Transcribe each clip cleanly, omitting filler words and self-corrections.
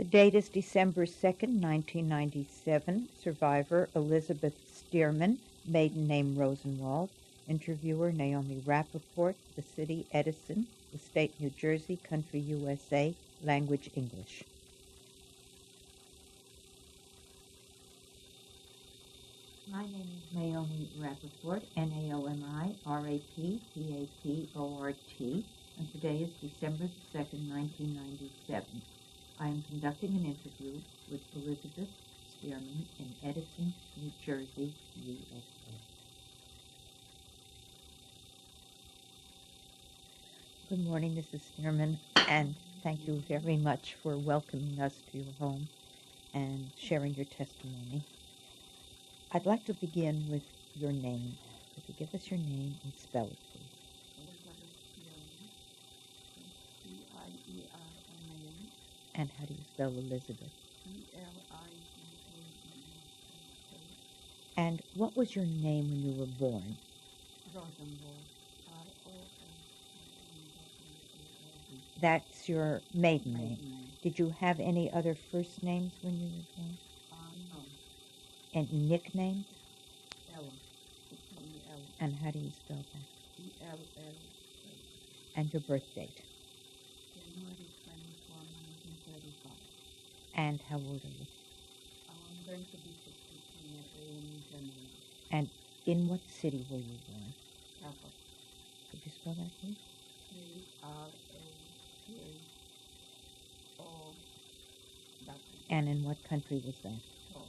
date is December 2nd, 1997. Survivor Elizabeth Stierman, maiden name Rosenwald. Interviewer Naomi Rappaport, the city Edison, the state New Jersey, country USA, language English. My name is Naomi Rappaport, Naomi Rappaport, and today is December 2nd, 1997. I am conducting an interview with Elizabeth Stierman in Edison, New Jersey, USA. Good morning, Mrs. Stierman, and thank you very much for welcoming us to your home and sharing your testimony. I'd like to begin with your name. Could you give us your name and spell it, please? Stierman. And how do you spell Elizabeth? Elizabeth. And what was your name when you were born? Rosenwald. That's your maiden name. Maiden name. Did you have any other first names when you were born? No. Any nicknames? Ella. They call me Ella. And how do you spell that? E-L-L. And your birth date? January 24, 1935. And how old are you? I'm going to be 63 in January. And in what city were you born? Krakow. Could you spell that, please? K-R-A-K-O-W. And in what country was that? Oh.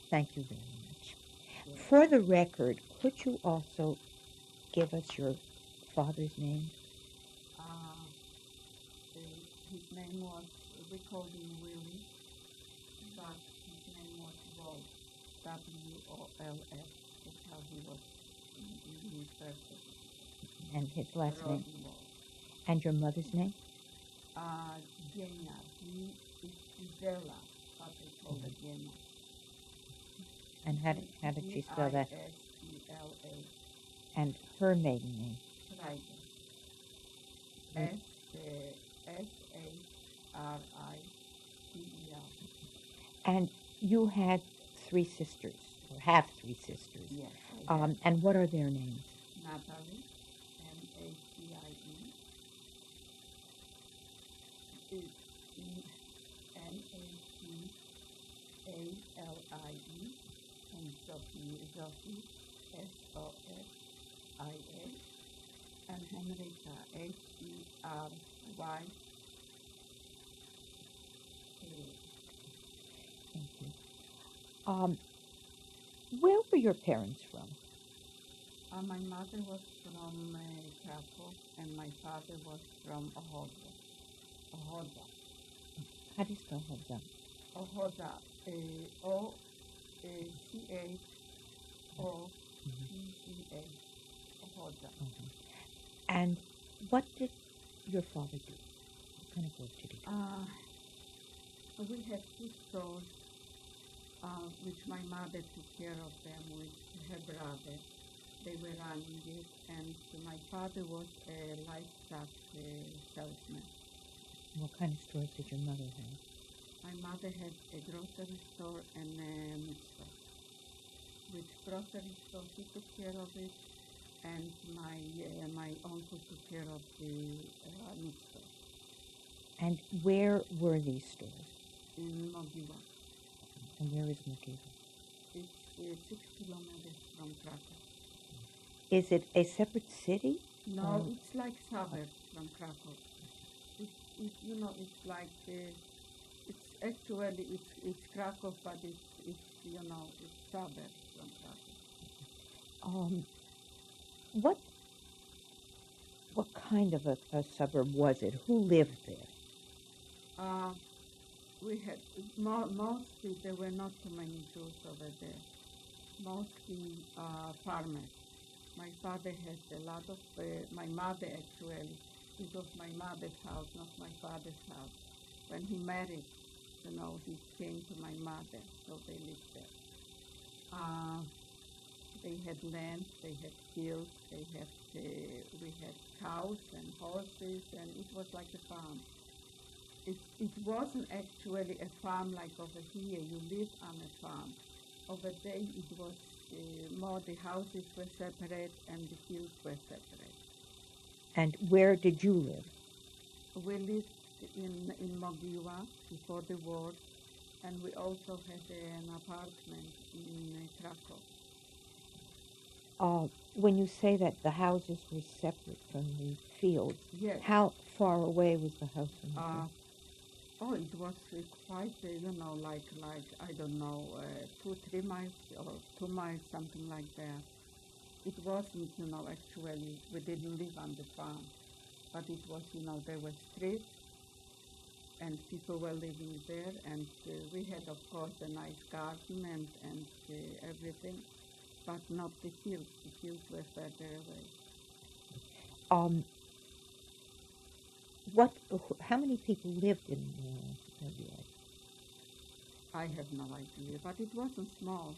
Thank you very much. Yeah. For the record, could you also give us your father's name? His name was, we called him Willie, but his name was Wolf, W-O-L-F. That's how he was in his first name. And his last name? Wolf. And your mother's name? Jenna. He is Gisela, but they call her Jenna. And how did she spell that? G-I-S-E-L-A. And her maiden name? Schreiber. S-A-R-I-B-E-R. And you had three sisters, or have three sisters. Yes. And what are their names? Natalie, N-A-T-I-E, N-A-T-A-L-I-E, and Sophie, S-O-F-I-A, and Henrietta, H-E-R-Y. Thank you. Where were your parents from? My mother was from Krakow, and my father was from Ochoa. How do you spell Hodza? Ochoa, O-C-H-O-P-E-A, Ochoa. And what did your father do? What kind of work did he do? We had two stores, which my mother took care of them with her brother. They were running it, and my father was a livestock salesman. What kind of stores did your mother have? My mother had a grocery store and a meat store. With grocery store, she took care of it, and my uncle took care of the meat store. And where were these stores? In Mogiła. And where is Mogiła? It's 6 kilometers from Krakow. Is it a separate city? No, it's like suburbs from Krakow. It's like it's actually Krakow, but it's suburbs from Krakow. What kind of a suburb was it? Who lived there? We had mostly there were not too many Jews over there. Mostly farmers. My father has a lot of, my mother actually, it was my mother's house, not my father's house. When he married, he came to my mother, so they lived there. They had land, they had fields, we had cows and horses, and it was like a farm. it wasn't actually a farm like over here. You live on a farm. Over there, it was more the houses were separate and the fields were separate. And where did you live? We lived in Mogiła before the war, and we also had an apartment in Krakow. When you say that the houses were separate from the fields, Yes. how far away was the house from the field? Oh, it was quite, like I don't know, 2-3 miles or 2 miles, something like that. It wasn't, actually, we didn't live on the farm, but it was, there were streets and people were living there, and we had, of course, a nice garden and everything, but not the fields. The fields were further away. How many people lived in Mogiła? I have no idea, but it wasn't small.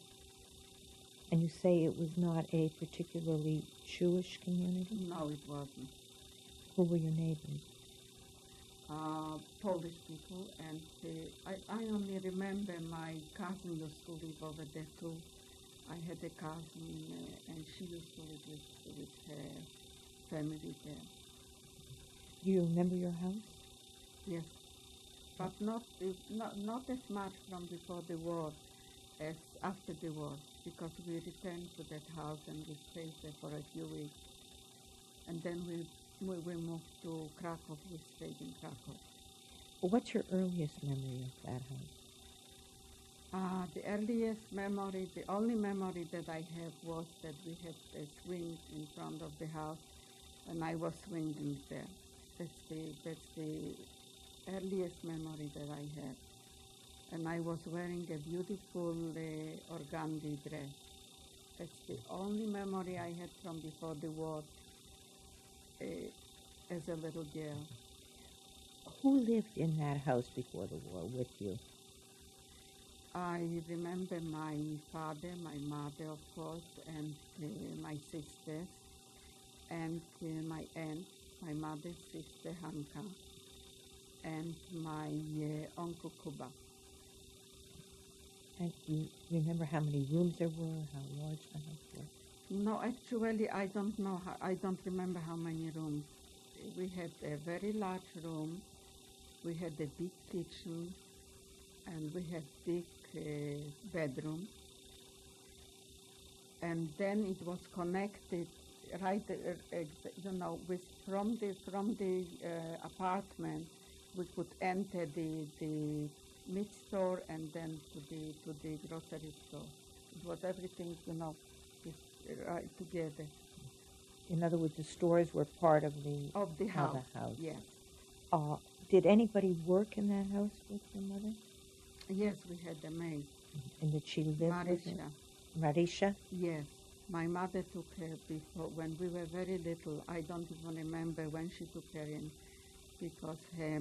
And you say it was not a particularly Jewish community? No, it wasn't. Who were your neighbors? Polish people, and I only remember my cousin used to live over there too. I had a cousin, and she used to live with her family there. Do you remember your house? Yes, but not as much from before the war as after the war, because we returned to that house and we stayed there for a few weeks, and then we moved to Krakow. We stayed in Krakow. What's your earliest memory of that house? The earliest memory, the only memory that I have was that we had a swing in front of the house, and I was swinging there. That's the earliest memory that I have. And I was wearing a beautiful organdy dress. That's the only memory I had from before the war as a little girl. Who lived in that house before the war with you? I remember my father, my mother, of course, and my sisters, and my aunt, my mother's sister, Hanka, and my uncle Kuba. And you remember how many rooms there were, how large the house was? No, actually, I don't know. I don't remember how many rooms. We had a very large room. We had a big kitchen, and we had big bedroom. And then it was connected, right? With from the apartment, we could enter the meat store and then to the grocery store. It was everything, right together. In other words, the stores were part of the house. house. Yes. Did anybody work in that house with your mother? Yes, we had a maid. And did she live with Marisha. Marisha? Yes. My mother took her before, when we were very little. I don't even remember when she took her in, because her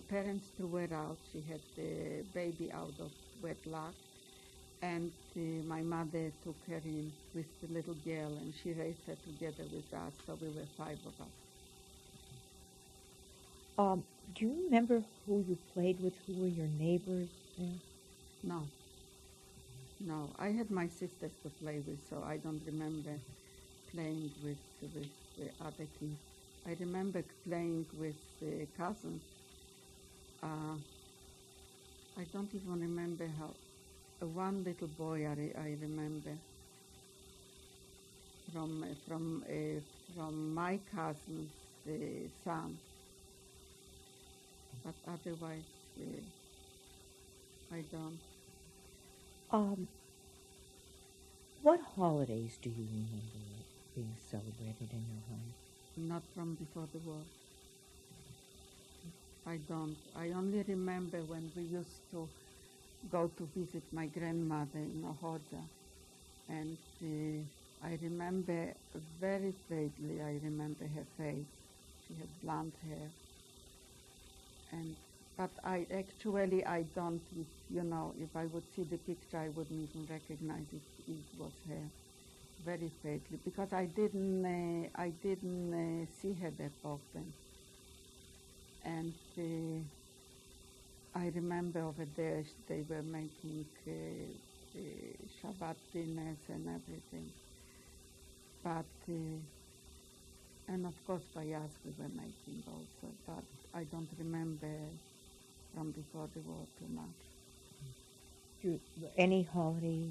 parents threw her out. She had the baby out of wedlock, and my mother took her in with the little girl, and she raised her together with us, so we were 5 of us. Do you remember who you played with? Who were your neighbors there? No. No, I had my sisters to play with, so I don't remember playing with the other kids. I remember playing with cousins. I don't even remember how. One little boy I remember from my cousin's son, but otherwise I don't. What holidays do you remember being celebrated in your home? Not from before the war. I don't. I only remember when we used to go to visit my grandmother in Ochodza, and I remember very vaguely. I remember her face. She had blonde hair, but I don't. If I would see the picture, I wouldn't even recognize it was her. Very vaguely, because I didn't see her that often, and I remember over there they were making Shabbat dinners and everything. But, and of course by us we were making also, but I don't remember from before the war too much. Do any holiday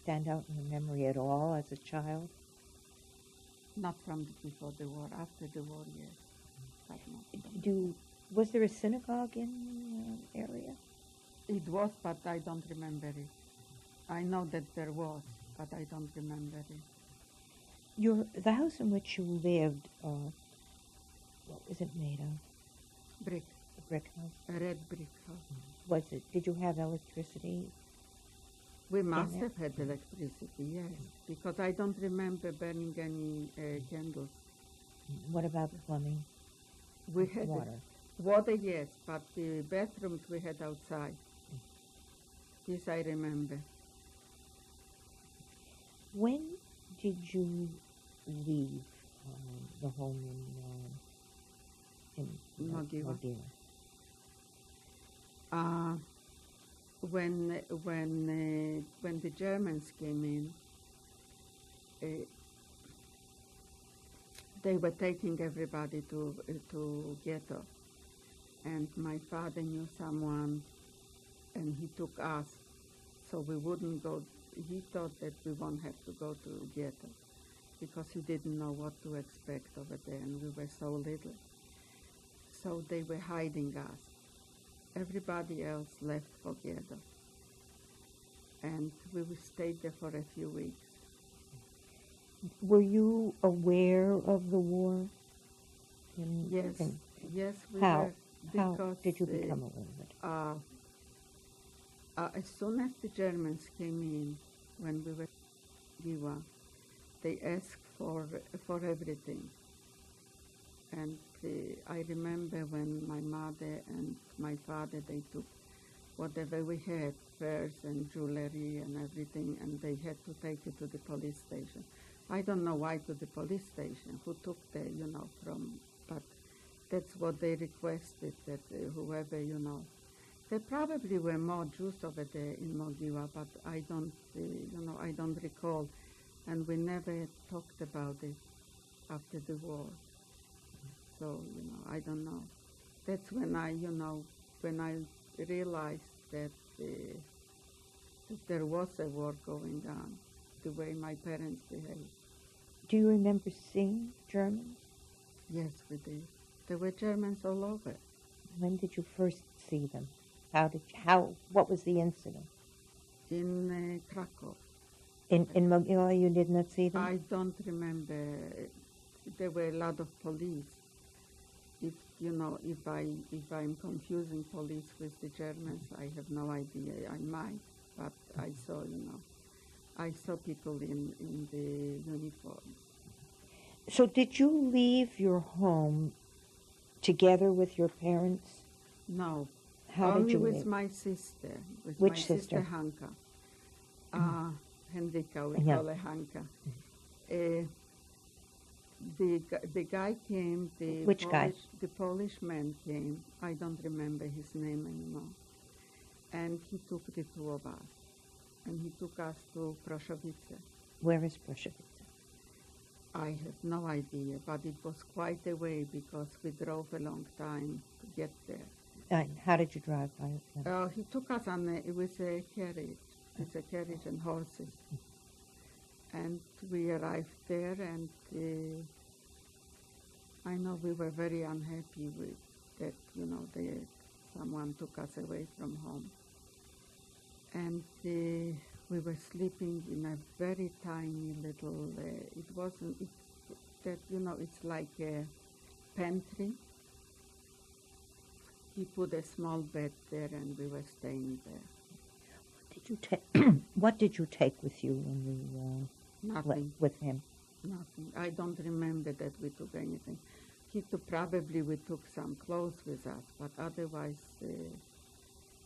stand out in your memory at all as a child? Not from before the war, after the war, yes. But not from Was there a synagogue in the area? It was, but I don't remember it. I know that there was, but I don't remember it. The house in which you lived, what was it made of? Brick, A brick house? a red brick house. Did you have electricity? We must there? have had electricity, yes, because I don't remember burning any candles. What about plumbing? We had Water? Water, yes, but the bathrooms we had outside. This I remember. When did you leave the home in Mogiva. Mogiva? When the Germans came in, they were taking everybody to ghetto, and my father knew someone, and he took us, so we wouldn't go. He thought that we won't have to go to ghetto, because he didn't know what to expect over there, and we were so little. So they were hiding us. Everybody else left for ghetto, and we stayed there for a few weeks. Were you aware of the war? Yes, yes, we how? were. How Because, did you become aware of it? As soon as the Germans came in, when we were in Giva, they asked for everything. And I remember when my mother and my father, they took whatever we had, furs and jewelry and everything, and they had to take it to the police station. I don't know why to the police station, who took but that's what they requested, that whoever, There probably were more Jews over there in Mogiva, but I don't, I don't recall, and we never talked about it after the war. So, I don't know. That's when when I realized that there was a war going on, the way my parents behaved. Do you remember seeing Germans? Yes, we did. There were Germans all over. When did you first see them? What was the incident? In Krakow. In Mogiva, you did not see them? I don't remember. There were a lot of police. If I'm confusing police with the Germans, I have no idea. I might, but I saw people in the uniforms. So did you leave your home together with your parents? No. How Only did you with leave? my sister. With Which my sister? Hanka. Henrika, we Yeah. call her Hanka. The guy came, Which guy? The Polish man came. I don't remember his name anymore. And he took the two of us. And he took us to Proszowice. Where is Proszowice? I have no idea, but it was quite a way because we drove a long time to get there. And how did you drive by it? He took us with a carriage and horses. And we arrived there, and I know we were very unhappy with that, someone took us away from home. And we were sleeping in a very tiny little, it's like a pantry. He put a small bed there, and we were staying there. What did you take with you when you Nothing. went with him? Nothing. I don't remember that we took anything. Probably we took some clothes with us, but otherwise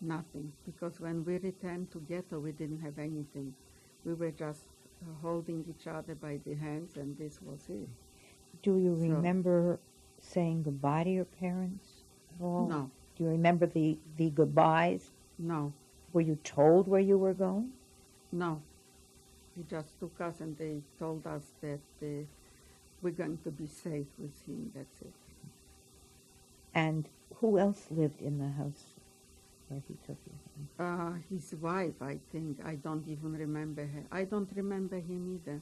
nothing. Because when we returned to ghetto, we didn't have anything. We were just holding each other by the hands, and this was it. Do you remember saying goodbye to your parents at all? No. Do you remember the goodbyes? No, Were you told where you were going? no. They just took us and they told us that we're going to be safe with him. That's it. And who else lived in the house where he took you? His wife, I think. I don't even remember her. I don't remember him either.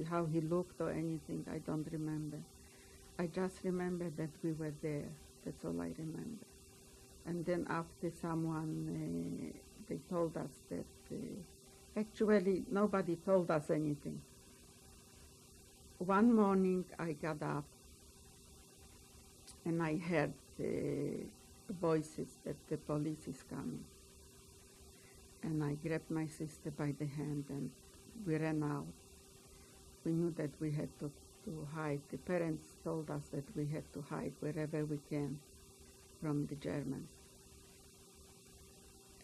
How he looked or anything, I don't remember. I just remember that we were there. That's all I remember. And then after someone, they told us that, actually nobody told us anything. One morning I got up and I heard voices that the police is coming. And I grabbed my sister by the hand and we ran out. We knew that we had to hide. The parents told us that we had to hide wherever we can from the Germans.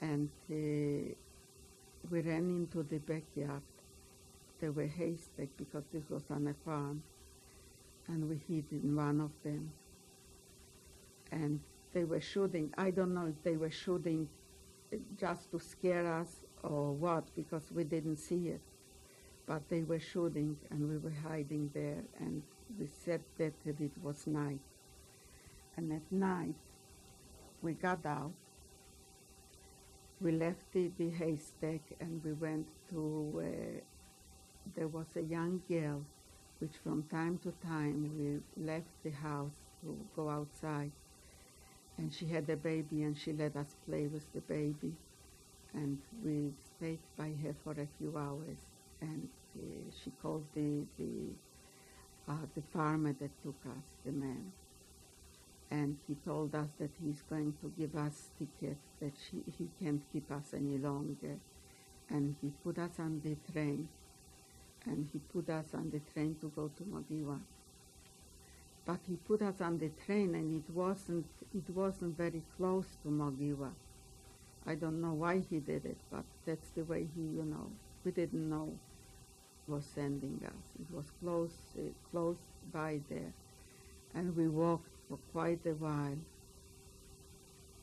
And we ran into the backyard. There were haystacks because this was on a farm. And we hid in one of them. And they were shooting. I don't know if they were shooting just to scare us or what, because we didn't see it. But they were shooting and we were hiding there, and we said that it was night. And at night, we got out, we left the haystack and we went to where there was a young girl, which from time to time we left the house to go outside. And she had a baby and she let us play with the baby. And we stayed by her for a few hours. And she called the farmer that took us, the man. And he told us that he's going to give us tickets, that he can't keep us any longer. And he put us on the train. And he put us on the train to go to Mogiwa. But he put us on the train and it wasn't very close to Mogiwa. I don't know why he did it, but that's the way we didn't know was sending us. It was close by there. And we walked for quite a while.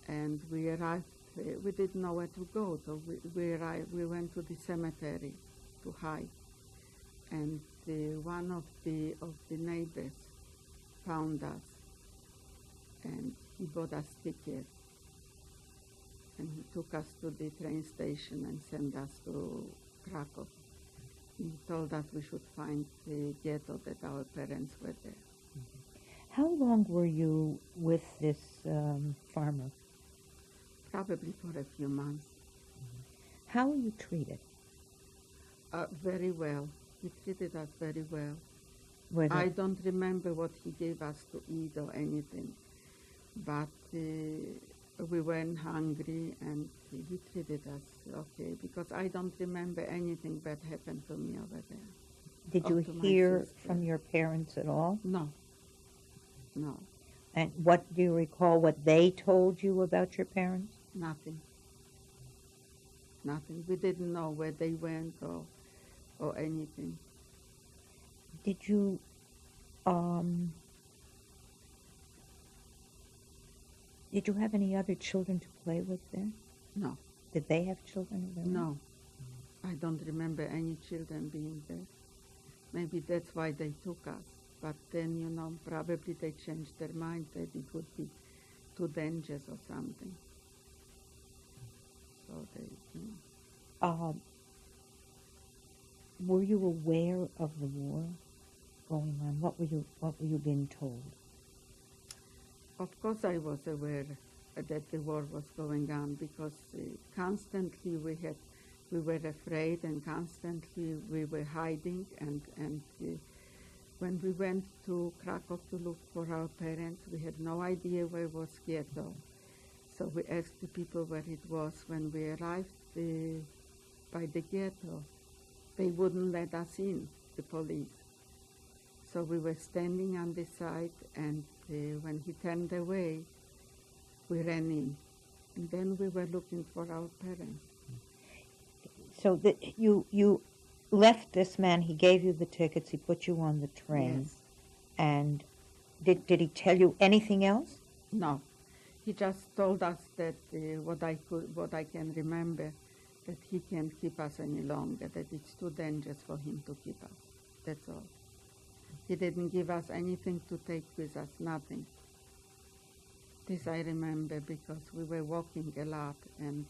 And we arrived, we didn't know where to go, so we went to the cemetery to hide. And one of the neighbors found us, and he bought us tickets. And he took us to the train station and sent us to Krakow. He told us we should find the ghetto that our parents were there. How long were you with this farmer? Probably for a few months. How were you treated? Very well. He treated us very well. Whether I don't remember what he gave us to eat or anything, but we weren't hungry and he treated us okay, because I don't remember anything bad happened to me over there. Did you hear from your parents at all? No. No. And what do you recall what they told you about your parents? Nothing. Nothing. We didn't know where they went or anything. Did you have any other children to play with there? No. Did they have children of their own? No. I don't remember any children being there. Maybe that's why they took us. But then, probably they changed their mind that it would be too dangerous or something. So they, Were you aware of the war going on? What were you being told? Of course I was aware that the war was going on, because constantly we were afraid and constantly we were hiding, and when we went to Krakow to look for our parents, we had no idea where was ghetto. So we asked the people where it was. When we arrived by the ghetto, they wouldn't let us in, the police. So we were standing on the side, and when he turned away, we ran in. And then we were looking for our parents. So you left this man, he gave you the tickets, he put you on the train. Yes. And did he tell you anything else? No. He just told us that what I can remember, that he can't keep us any longer, that it's too dangerous for him to keep us. That's all. He didn't give us anything to take with us, nothing. This I remember because we were walking a lot, and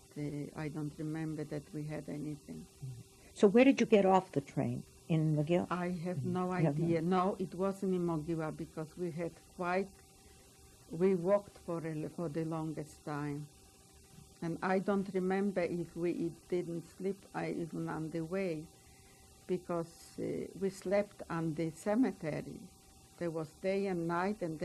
I don't remember that we had anything. So where did you get off the train? In McGill? I have no You have idea. No, it wasn't in Mogiwa because we walked for the longest time. And I don't remember if we didn't sleep even on the way, because we slept on the cemetery. There was day and night, and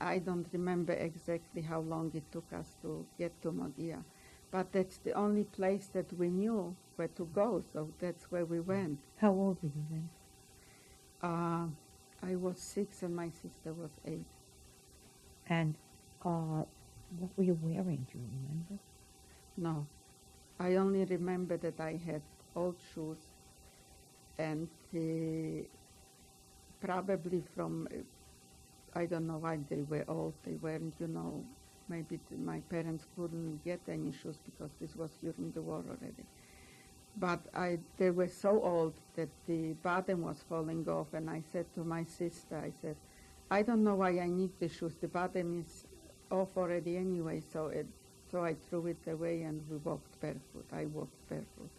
I don't remember exactly how long it took us to get to Mogia. But that's the only place that we knew where to go, so that's where we went. How old were you then? I was 6 and my sister was 8. And what were you wearing? Do you remember? No, I only remember that I had old shoes, and probably from, I don't know why they were old. They weren't, maybe my parents couldn't get any shoes because this was during the war already. But they were so old that the bottom was falling off, and I said to my sister, I said, I don't know why I need the shoes. The bottom is off already anyway, so I threw it away and we walked barefoot. I walked barefoot.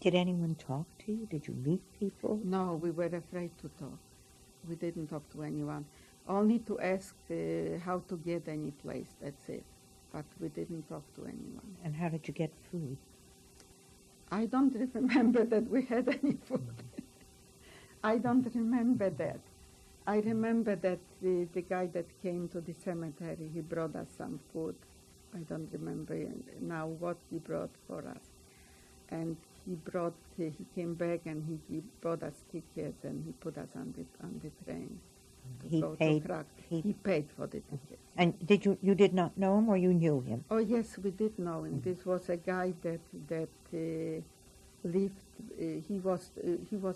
Did anyone talk to you? Did you meet people? No, we were afraid to talk. We didn't talk to anyone. Only to ask how to get any place, that's it. But we didn't talk to anyone. And how did you get food? I don't remember that we had any food. I don't remember that. I remember that the guy that came to the cemetery, he brought us some food. I don't remember now what he brought for us. And he came back and he brought us tickets and he put us on the train to go to Krakow. He paid for the tickets. And you did not know him or you knew him? Oh yes, we did know him. This was a guy that lived. He was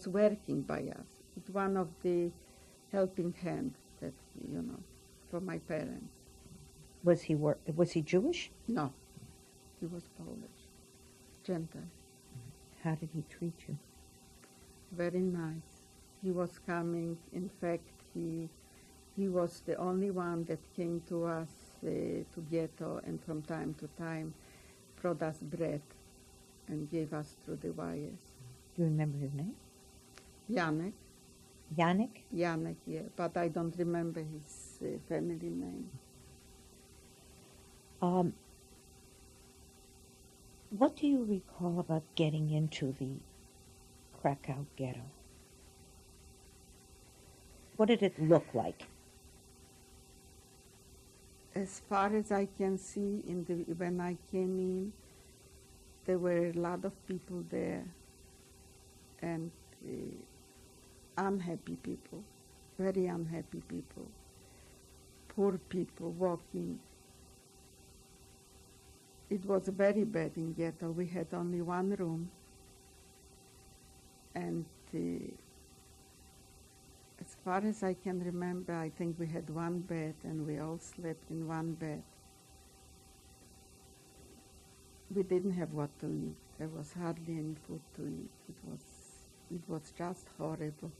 working by us. It's one of the helping hand that for my parents. Was he Jewish? No, he was Polish, Gentile. How did he treat you? Very nice. He was coming. In fact, he was the only one that came to us to ghetto, and from time to time brought us bread and gave us through the wires. Do you remember his name? Janek. Janek? Janek, yeah, but I don't remember his family name. What do you recall about getting into the Krakow ghetto? What did it look like? As far as I can see, when I came in, there were a lot of people there, and unhappy people, very unhappy people, poor people walking. It was very bad in ghetto. We had only one room, and as far as I can remember, I think we had one bed, and we all slept in one bed. We didn't have what to eat. There was hardly any food to eat. It was just horrible.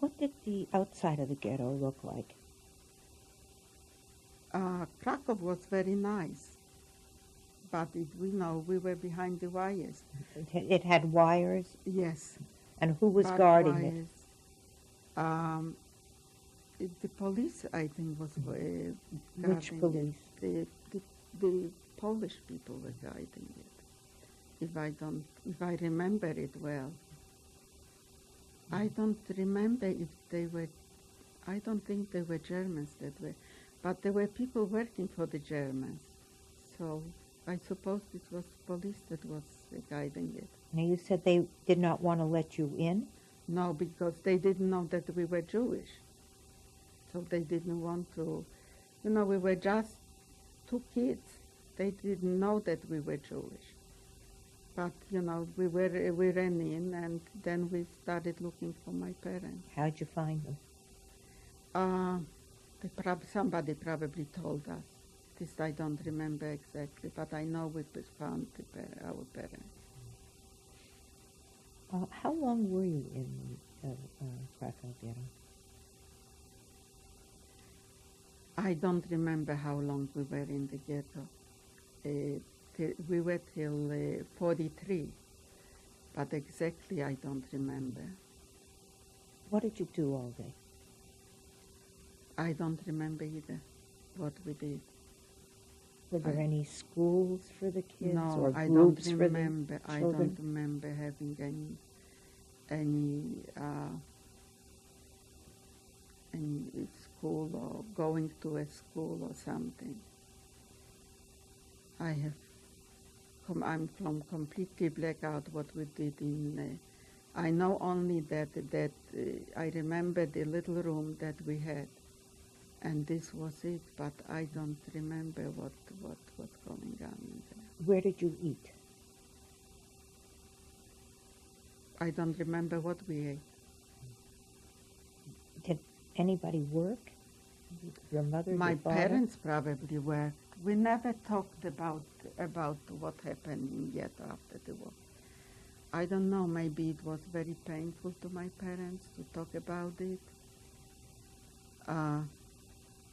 What did the outside of the ghetto look like? Krakow was very nice, but we were behind the wires. It had wires? Yes. And who was Barbed guarding wires. The police, I think, was guarding Which police? it. The Polish people were guarding it. If I remember it well. I don't remember if they were. I don't think they were Germans that were, but there were people working for the Germans. So I suppose it was police that was guiding it. Now you said they did not want to let you in? No, because they didn't know that we were Jewish. So they didn't want to, we were just 2 kids. They didn't know that we were Jewish. But, we ran in, and then we started looking for my parents. How'd you find them? Somebody probably told us. This I don't remember exactly, but I know we found our parents. How long were you in the Krakow ghetto? I don't remember how long we were in the ghetto. We were till 43, but exactly I don't remember. What did you do all day? I don't remember either what we did. Were there any schools for the kids No, or I groups don't for remember. the I children? don't remember having any school or going to a school or something. I'm from completely blackout what we did in. I know only that I remember the little room that we had, and this was it. But I don't remember what was going on in there. Where did you eat? I don't remember what we ate. Did anybody work? Your mother, My your father? parents probably worked. We never talked about what happened in ghetto after the war. I don't know, maybe it was very painful to my parents to talk about it.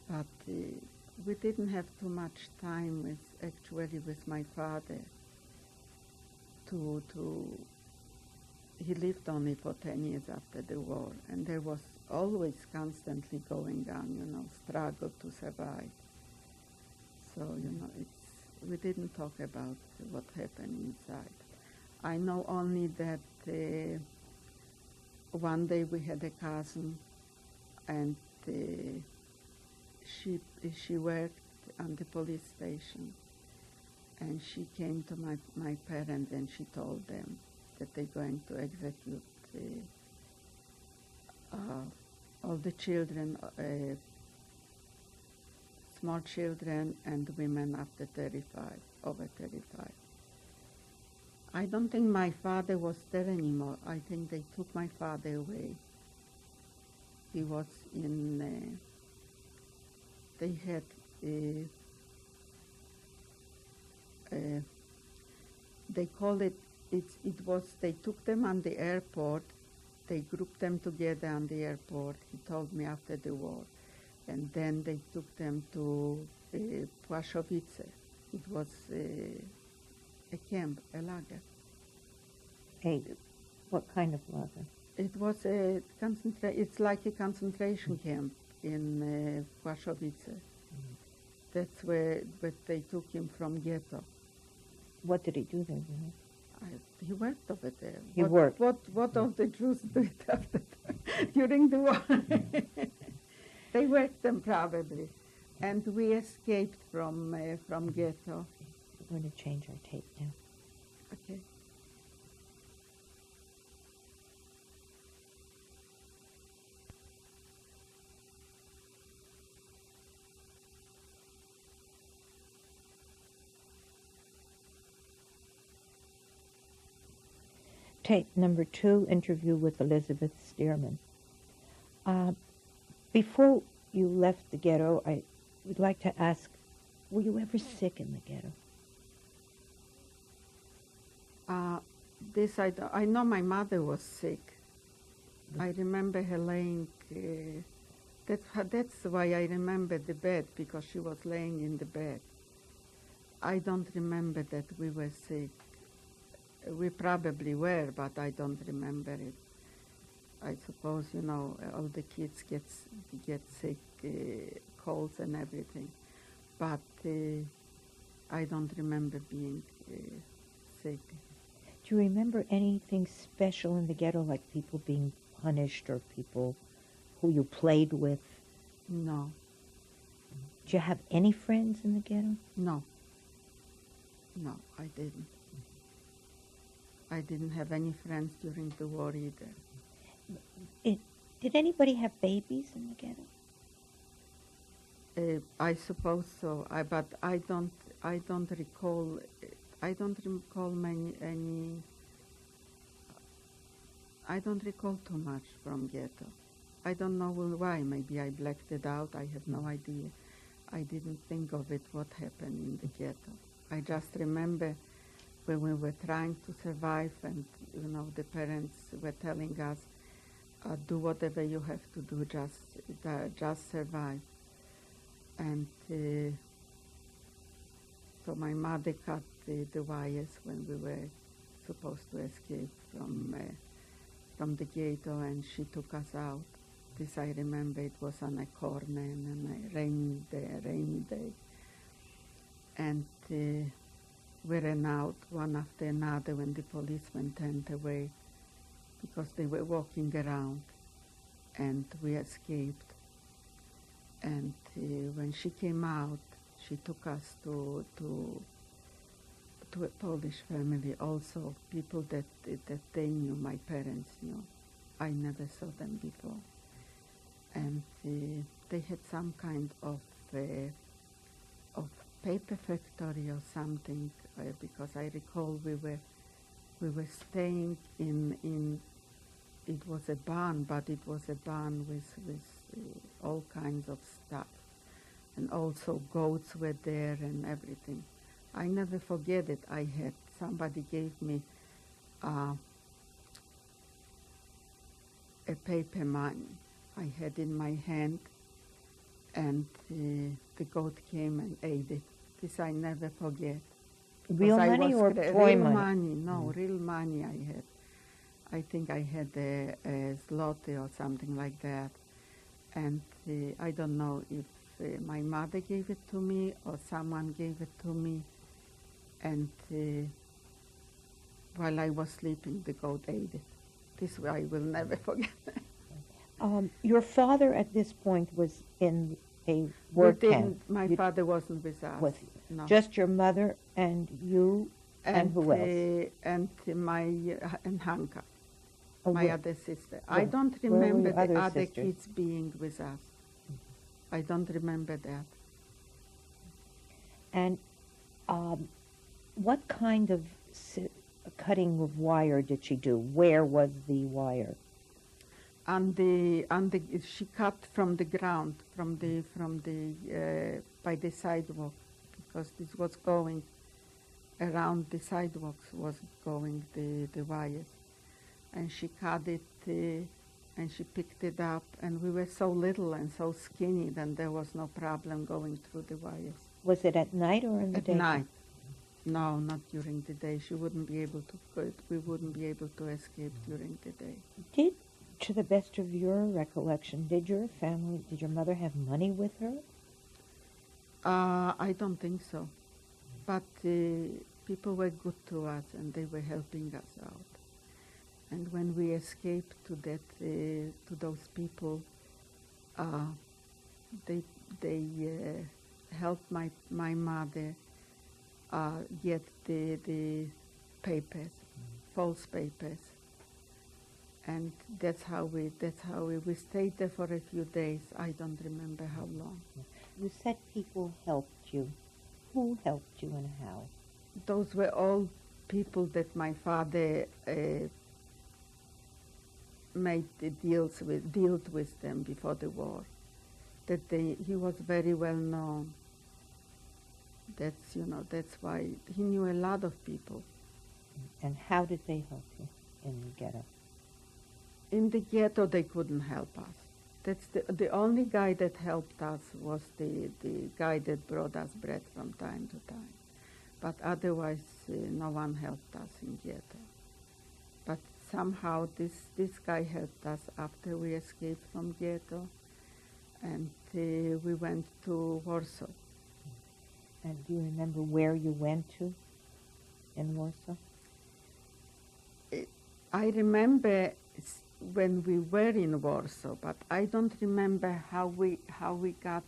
But we didn't have too much time with my father he lived only for 10 years after the war, and there was always constantly going on, struggle to survive. So, we didn't talk about what happened inside. I know only that one day we had a cousin, and she worked on the police station, and she came to my parents and she told them that they're going to execute all the children, small children and women after 35, over 35. I don't think my father was there anymore. I think they took my father away. He was in, they had, they call it, they took them on the airport, they grouped them together on the airport, he told me after the war, and then they took them to Płaszowice. It was a camp, a lager. What kind of lager? It was it's like a concentration camp in Płaszowice. Mm-hmm. That's where they took him from ghetto. What did he do there? He worked over there. He worked. What all the Jews did after during the war? They worked them probably, and we escaped from ghetto. We're going to change our tape now. Okay. Tape number 2, interview with Elizabeth Stierman. Before you left the ghetto, I would like to ask, were you ever sick in the ghetto? I know my mother was sick. I remember her laying, that's why I remember the bed, because she was laying in the bed. I don't remember that we were sick. We probably were, but I don't remember it. I suppose, all the kids get sick, colds and everything. But I don't remember being sick. Do you remember anything special in the ghetto, like people being punished or people who you played with? No. Did you have any friends in the ghetto? No. No, I didn't. I didn't have any friends during the war either. Did anybody have babies in the ghetto? I suppose so. But I don't recall. I don't recall I don't recall too much from ghetto. I don't know why. Maybe I blacked it out. I have no idea. I didn't think of it, what happened in the ghetto. I just remember when we were trying to survive and, the parents were telling us, do whatever you have to do, just survive. And so my mother cut the wires when we were supposed to escape from the ghetto, and she took us out. This I remember, it was on a corner and a rainy day. And we ran out one after another when the policemen turned away because they were walking around, and we escaped. And when she came out, she took us to a Polish family, also people that they knew, my parents knew. I never saw them before. And they had some kind of paper factory or something, because I recall we were staying in it was a barn, but it was a barn with all kinds of stuff, and also goats were there and everything. I never forget it. Somebody gave me a paper money I had in my hand, and the goat came and ate it. This I never forget. Real money or toy real money? money? No, real money I had. I think I had a zloty or something like that. And I don't know if my mother gave it to me or someone gave it to me. And while I was sleeping, the goat ate it. This I will never forget. Your father at this point was in a work camp. My father wasn't with us. With you. No. Just your mother and you and who else? And Hanka, Oh, my other sister. I don't where were remember your the other other sisters? kids being with us. I don't remember that. And what kind of cutting of wire did she do? Where was the wire? She cut from the ground, by the sidewalk, because this was going around the sidewalks, was going the wires, and she cut it and she picked it up, and we were so little and so skinny that there was no problem going through the wires. Was it at night or in the day? At night. No, not during the day. She wouldn't be able to. We wouldn't be able to escape during the day. To the best of your recollection, did your mother have money with her? I don't think so. But people were good to us, and they were helping us out. And when we escaped to those people, they helped my mother get the papers, false papers. And that's how we stayed there for a few days. I don't remember how long. You said people helped you. Who helped you and how? Those were all people that my father made the dealt with them before the war. He was very well known. That's why he knew a lot of people. And how did they help you in the ghetto? In the ghetto, they couldn't help us. That's the only guy that helped us was the guy that brought us bread from time to time. But otherwise, no one helped us in ghetto. But somehow this guy helped us after we escaped from ghetto, and we went to Warsaw. And do you remember where you went to in Warsaw? I remember when we were in Warsaw, but I don't remember how we got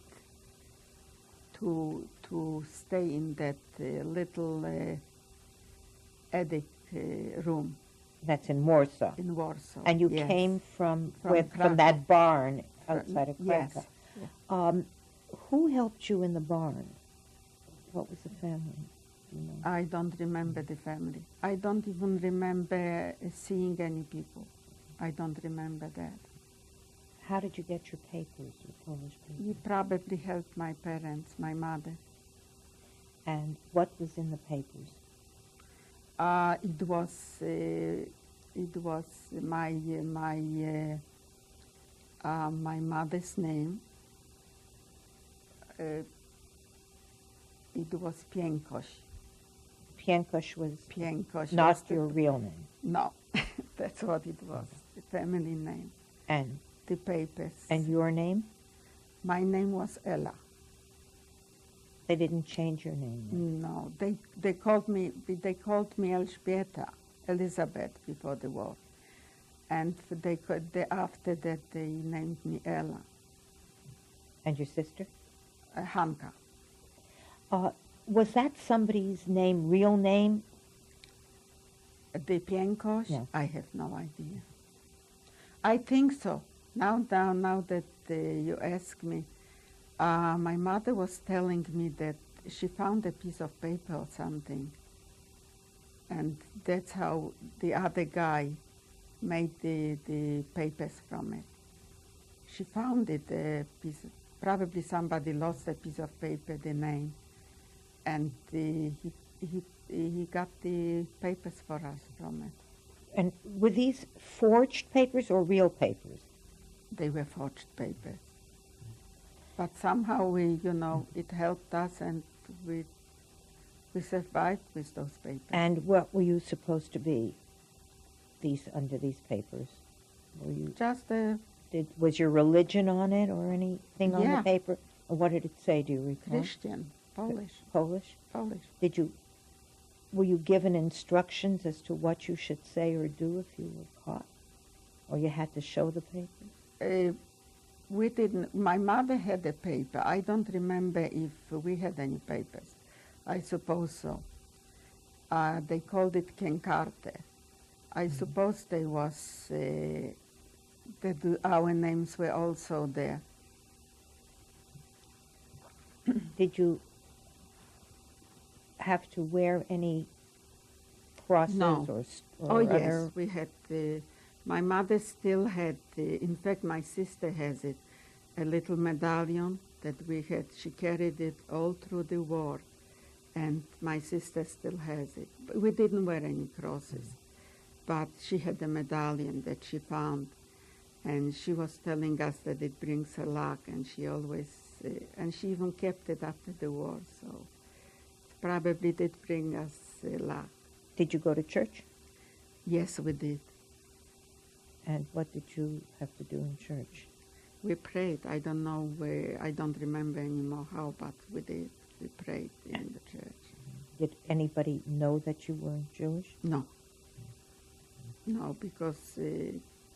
to stay in that little attic room. That's in Warsaw. In Warsaw. And you yes. came from Krakow. that barn outside of Krakow. Yes. Who helped you in the barn? What was the family? Do you know? I don't remember the family. I don't even remember seeing any people. I don't remember that. How did you get your papers, your Polish He papers? probably helped my parents, my mother. And what was in the papers? It was my mother's name. It was Piękoś. Piękoś was Piękoś not was your real name. No, that's what it was, the family name. And The papers. your name? My name was Ella. They didn't change your name then? No, they called me Elżbieta, Elizabeth before the war, and after that they named me Ella. And your sister? Hanka. Was that somebody's name, real name? The Piękoś? Yeah. I have no idea. I think so. Now that you ask me, my mother was telling me that she found a piece of paper or something, and that's how the other guy made the papers from it. She found it, probably somebody lost a piece of paper, the name, and he got the papers for us from it. And were these forged papers or real papers? They were forged papers. But somehow it helped us, and we survived with those papers. And what were you supposed to be under these papers? Were you Just was your religion on it or anything on Yeah. the paper? Or what did it say? Do you recall? Christian, Polish. Polish? Were you given instructions as to what you should say or do if you were caught? Or you had to show the paper? We didn't. My mother had a paper. I don't remember if we had any papers. I suppose so. They called it Kenkarte. I suppose there was that our names were also there. Did you have to wear any crosses No. or Oh yes, other? we had. My mother still had. In fact, my sister has it, a little medallion that we had. She carried it all through the war, and my sister still has it. But we didn't wear any crosses, but she had a medallion that she found, and she was telling us that it brings her luck, and she always, and she even kept it after the war. So it probably did bring us luck. Did you go to church? Yes, we did. And what did you have to do in church? We prayed. I don't know where, I don't remember anymore how, but we did. We prayed in the church. Did anybody know that you were Jewish? No. No, because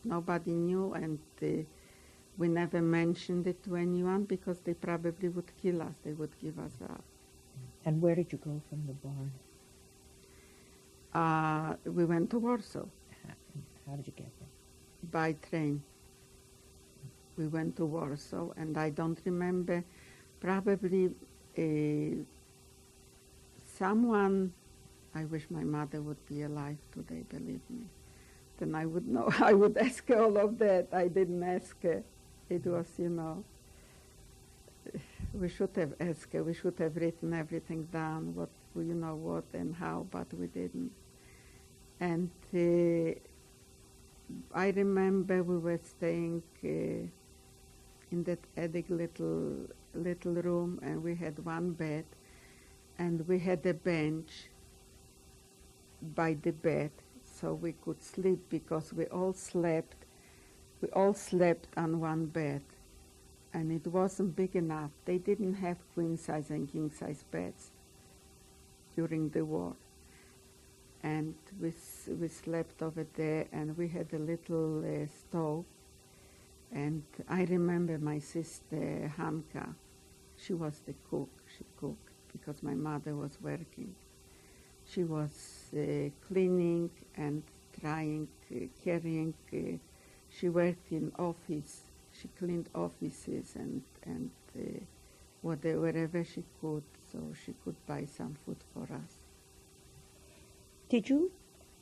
nobody knew, and we never mentioned it to anyone because they probably would kill us. They would give us up. And where did you go from the barn? We went to Warsaw How did you get there? by train. We went to Warsaw, and I don't remember, probably someone, I wish my mother would be alive today, believe me. Then I would know, I would ask her all of that. I didn't ask her. It was, we should have asked her. We should have written everything down, what and how, but we didn't. And I remember we were staying in that attic little room, and we had one bed, and we had a bench by the bed, so we could sleep because we all slept on one bed, and it wasn't big enough. They didn't have queen size and king size beds during the war. And we slept over there, and we had a little stove. And I remember my sister Hanka, she was the cook. She cooked because my mother was working. She was cleaning and carrying. She worked in office. She cleaned offices and wherever she could, so she could buy some food for us.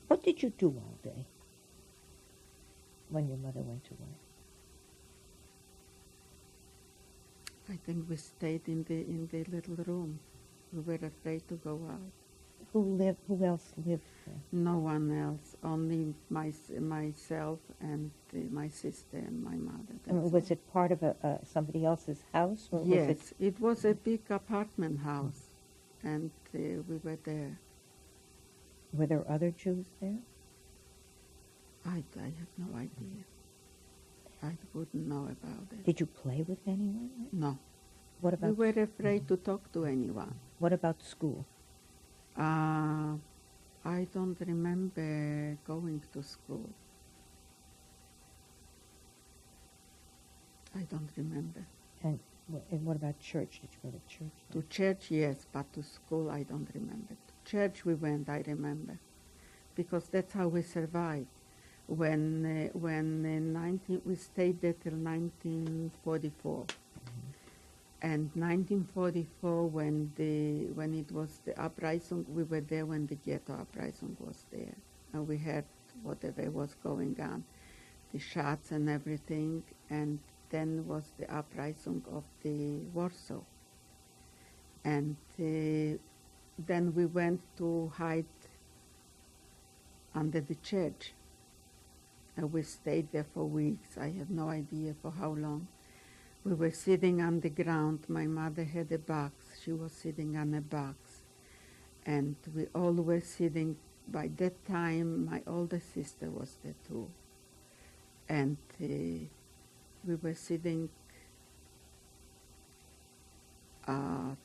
What did you do all day when your mother went to work? I think we stayed in the little room. We were afraid to go out. Who else lived there? No one else, only myself and my sister and my mother. That's Was all. it part of somebody else's house, or was it? Yes, it was a big apartment house, and we were there. Were there other Jews there? I have no idea. I wouldn't know about it. Did you play with anyone? No. What We about? were afraid to talk to anyone. What about school? I don't remember going to school. I don't remember. And what about church? Did you go to church? To church, yes, but to school, I don't remember. To church we went, I remember, because that's how we survived. When we stayed there till 1944, and 1944, when it was the uprising, we were there when the ghetto uprising was there, and we heard whatever was going on, the shots and everything, and then was the uprising of the Warsaw. And then we went to hide under the church. And we stayed there for weeks. I have no idea for how long. We were sitting on the ground. My mother had a box. She was sitting on a box. And we all were sitting. By that time, my older sister was there too. And we were sitting all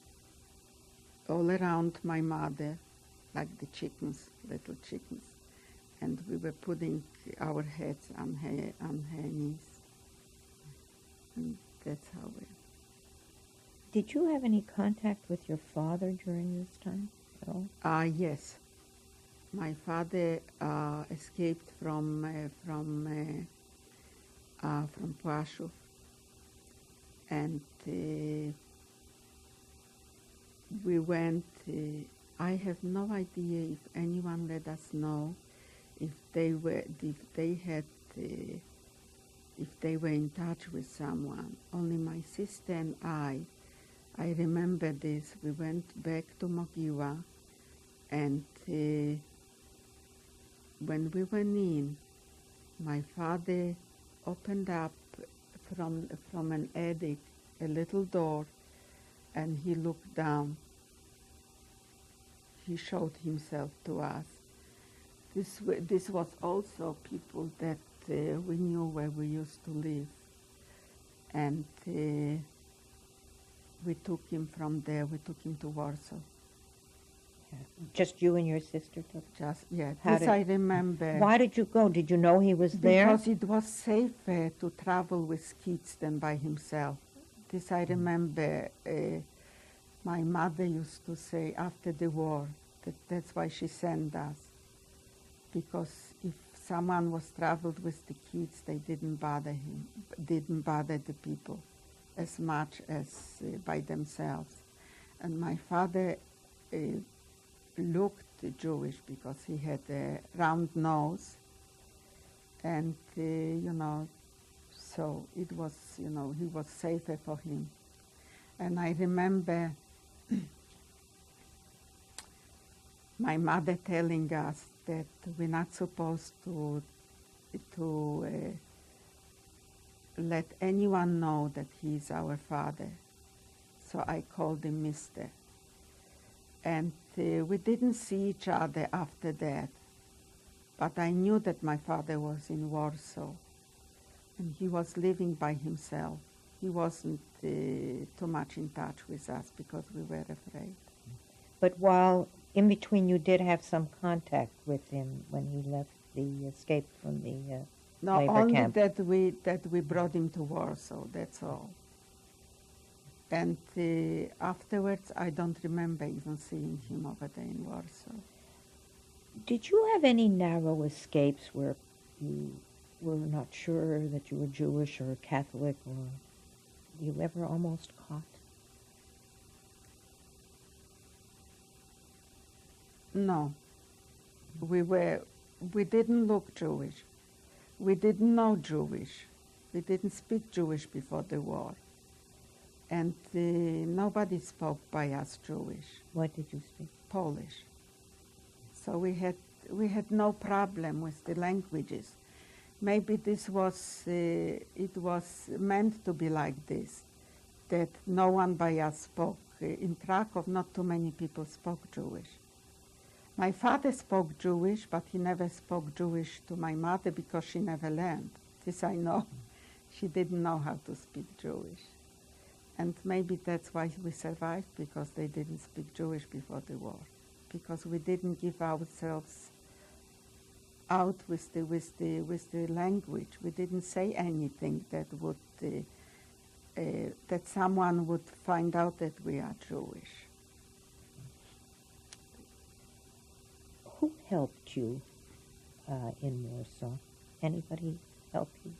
around my mother, like the chickens, little chickens. And we were putting our heads on her knees. And that's how we... Did you have any contact with your father during this time at all? Yes. My father escaped from Płaszów, and we went. I have no idea if anyone let us know if they were in touch with someone. Only my sister and I remember this. We went back to Mogiła, and when we went in, my father opened up from an attic a little door, and he looked down. He showed himself to us. This was also people that we knew where we used to live, and we took him from there. We took him to Warsaw. Yeah. Just you and your sister took? Just, yeah, How this I remember. Why did you go? Did you know he was there? Because it was safer to travel with kids than by himself. This I remember. My mother used to say after the war that's why she sent us. Because if someone was traveled with the kids, they didn't bother the people as much as by themselves. And my father looked Jewish because he had a round nose, and so it was, he was safer for him. And I remember my mother telling us that we're not supposed to let anyone know that he's our father. So I called him Mister. And we didn't see each other after that. But I knew that my father was in Warsaw, and he was living by himself. He wasn't too much in touch with us because we were afraid. But while in between you did have some contact with him when he left the escape from the No, labor only camp. that we brought him to Warsaw, that's all. And afterwards, I don't remember even seeing him over there in Warsaw. Did you have any narrow escapes where you were not sure that you were Jewish or Catholic, or were you ever almost caught? No. We didn't look Jewish. We didn't know Jewish. We didn't speak Jewish before the war. and nobody spoke by us Jewish, What did you speak? Polish. So we had no problem with the languages. Maybe this was, it was meant to be like this, that no one by us spoke. In Krakow, not too many people spoke Jewish. My father spoke Jewish, but he never spoke Jewish to my mother because she never learned. This I know. She didn't know how to speak Jewish. And maybe that's why we survived, because they didn't speak Jewish before the war. Because we didn't give ourselves out with the language. We didn't say anything that would that someone would find out that we are Jewish. Who helped you in Warsaw? Anybody help you?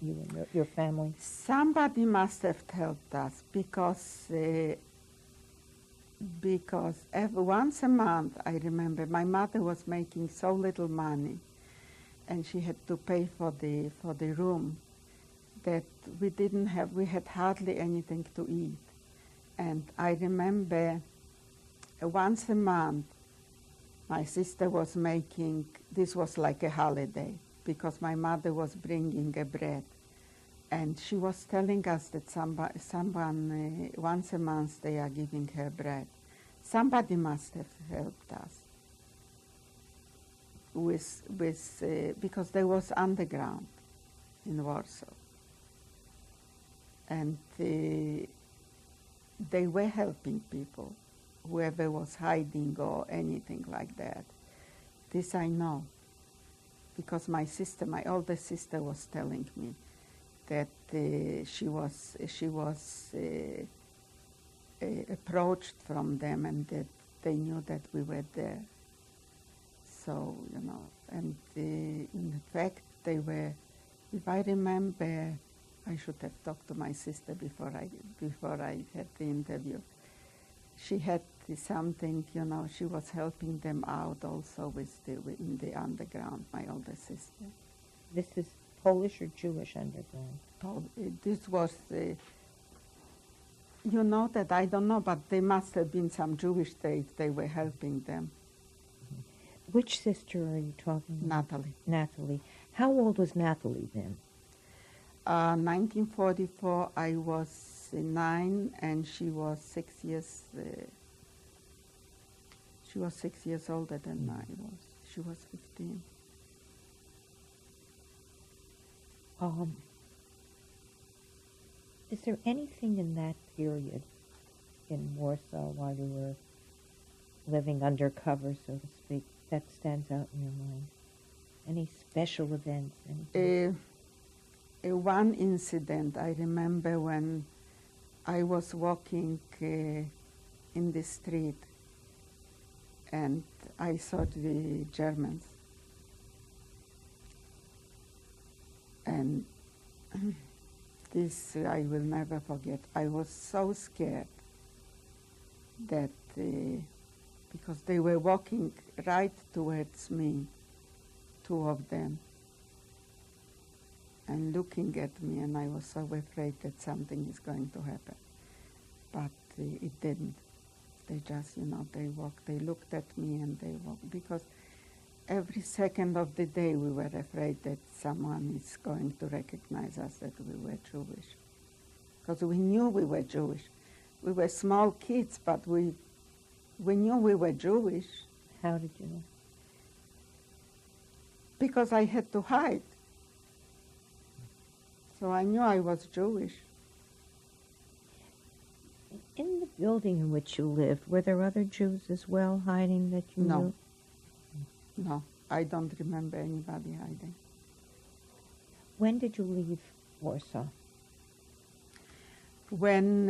You and your family? Somebody must have helped us because once a month, I remember, my mother was making so little money, and she had to pay for the room, that we had hardly anything to eat. And I remember once a month, my sister was making, this was like a holiday, because my mother was bringing a bread. And she was telling us that someone once a month they are giving her bread. Somebody must have helped us because there was underground in Warsaw. And they were helping people, whoever was hiding or anything like that. This I know, because my older sister was telling me that she was approached from them, and that they knew that we were there. So, and in fact they were, if I remember, I should have talked to my sister before I had the interview. She had something, she was helping them out also in the underground, my older sister. This is Polish or Jewish underground? This was, that I don't know, but there must have been some Jewish there if they were helping them. Which sister are you talking about? Natalie. Natalie. How old was Natalie then? 1944, I was 9, and she was 6 years. She was 6 years older than I was. She was 15. Is there anything in that period in Warsaw while you were living undercover, so to speak, that stands out in your mind? Any special events? One incident I remember when I was walking in the street, and I saw the Germans. And this I will never forget. I was so scared that because they were walking right towards me, 2 of them, and looking at me, and I was so afraid that something is going to happen. But it didn't. They just, they looked at me and they walked, because every second of the day we were afraid that someone is going to recognize us, that we were Jewish. Because we knew we were Jewish. We were small kids, but we knew we were Jewish. How did you know? Because I had to hide. So I knew I was Jewish. In the building in which you lived, were there other Jews as well hiding that you knew? No, I don't remember anybody hiding. When did you leave Warsaw? When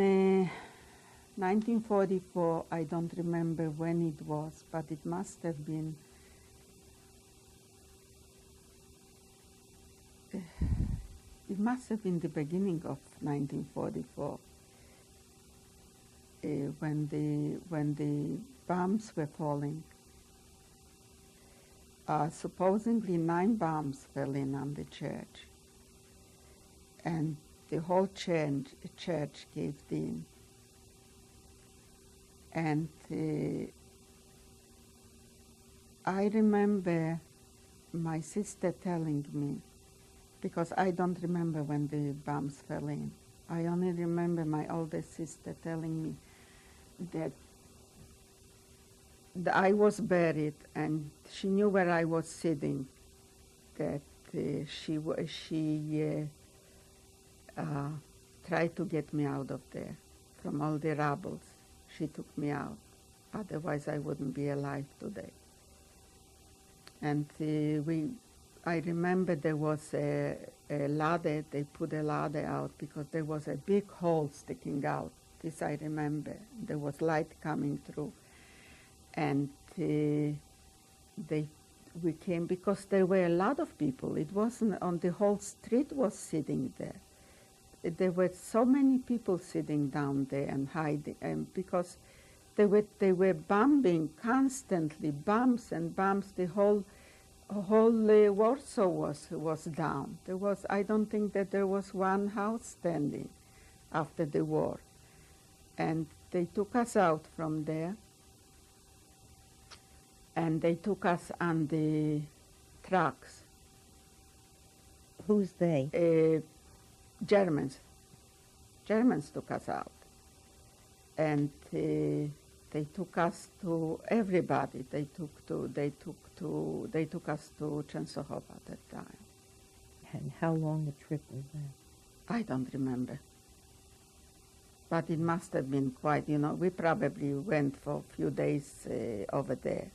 1944, I don't remember when it was, but it must have been the beginning of 1944, when the bombs were falling. Supposedly 9 bombs fell in on the church, and the whole church caved in. And I remember my sister telling me, because I don't remember when the bombs fell in. I only remember my oldest sister telling me that I was buried, and she knew where I was sitting, that she tried to get me out of there, from all the rubbles. She took me out. Otherwise, I wouldn't be alive today. And I remember there was a ladder. They put a ladder out because there was a big hole sticking out. This I remember. There was light coming through. And we came because there were a lot of people. It wasn't on the whole street was sitting there. There were so many people sitting down there and hiding, and because they were bombing constantly, bombs and bombs. The whole Warsaw was down. I don't think that there was one house standing after the war, and they took us out from there. And they took us on the trucks. Who's they? Germans. Germans took us out. And they took us to everybody. They took us to Częstochowa at that time. And how long a trip was that? I don't remember. But it must have been quite, we probably went for a few days over there.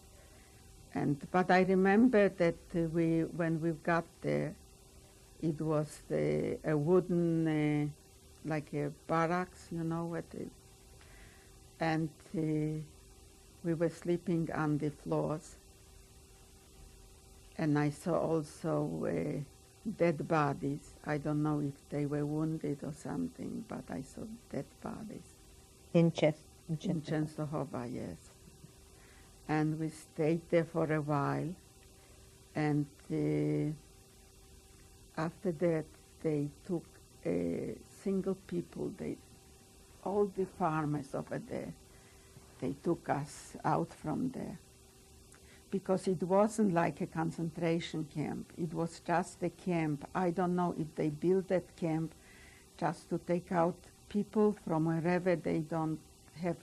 But I remember that when we got there, it was a wooden, like a barracks, and we were sleeping on the floors. And I saw also dead bodies. I don't know if they were wounded or something, but I saw dead bodies. In Częstochowa, yes. And we stayed there for a while, and after that they took single people, all the farmers over there, they took us out from there. Because it wasn't like a concentration camp, it was just a camp. I don't know if they built that camp just to take out people from wherever they don't have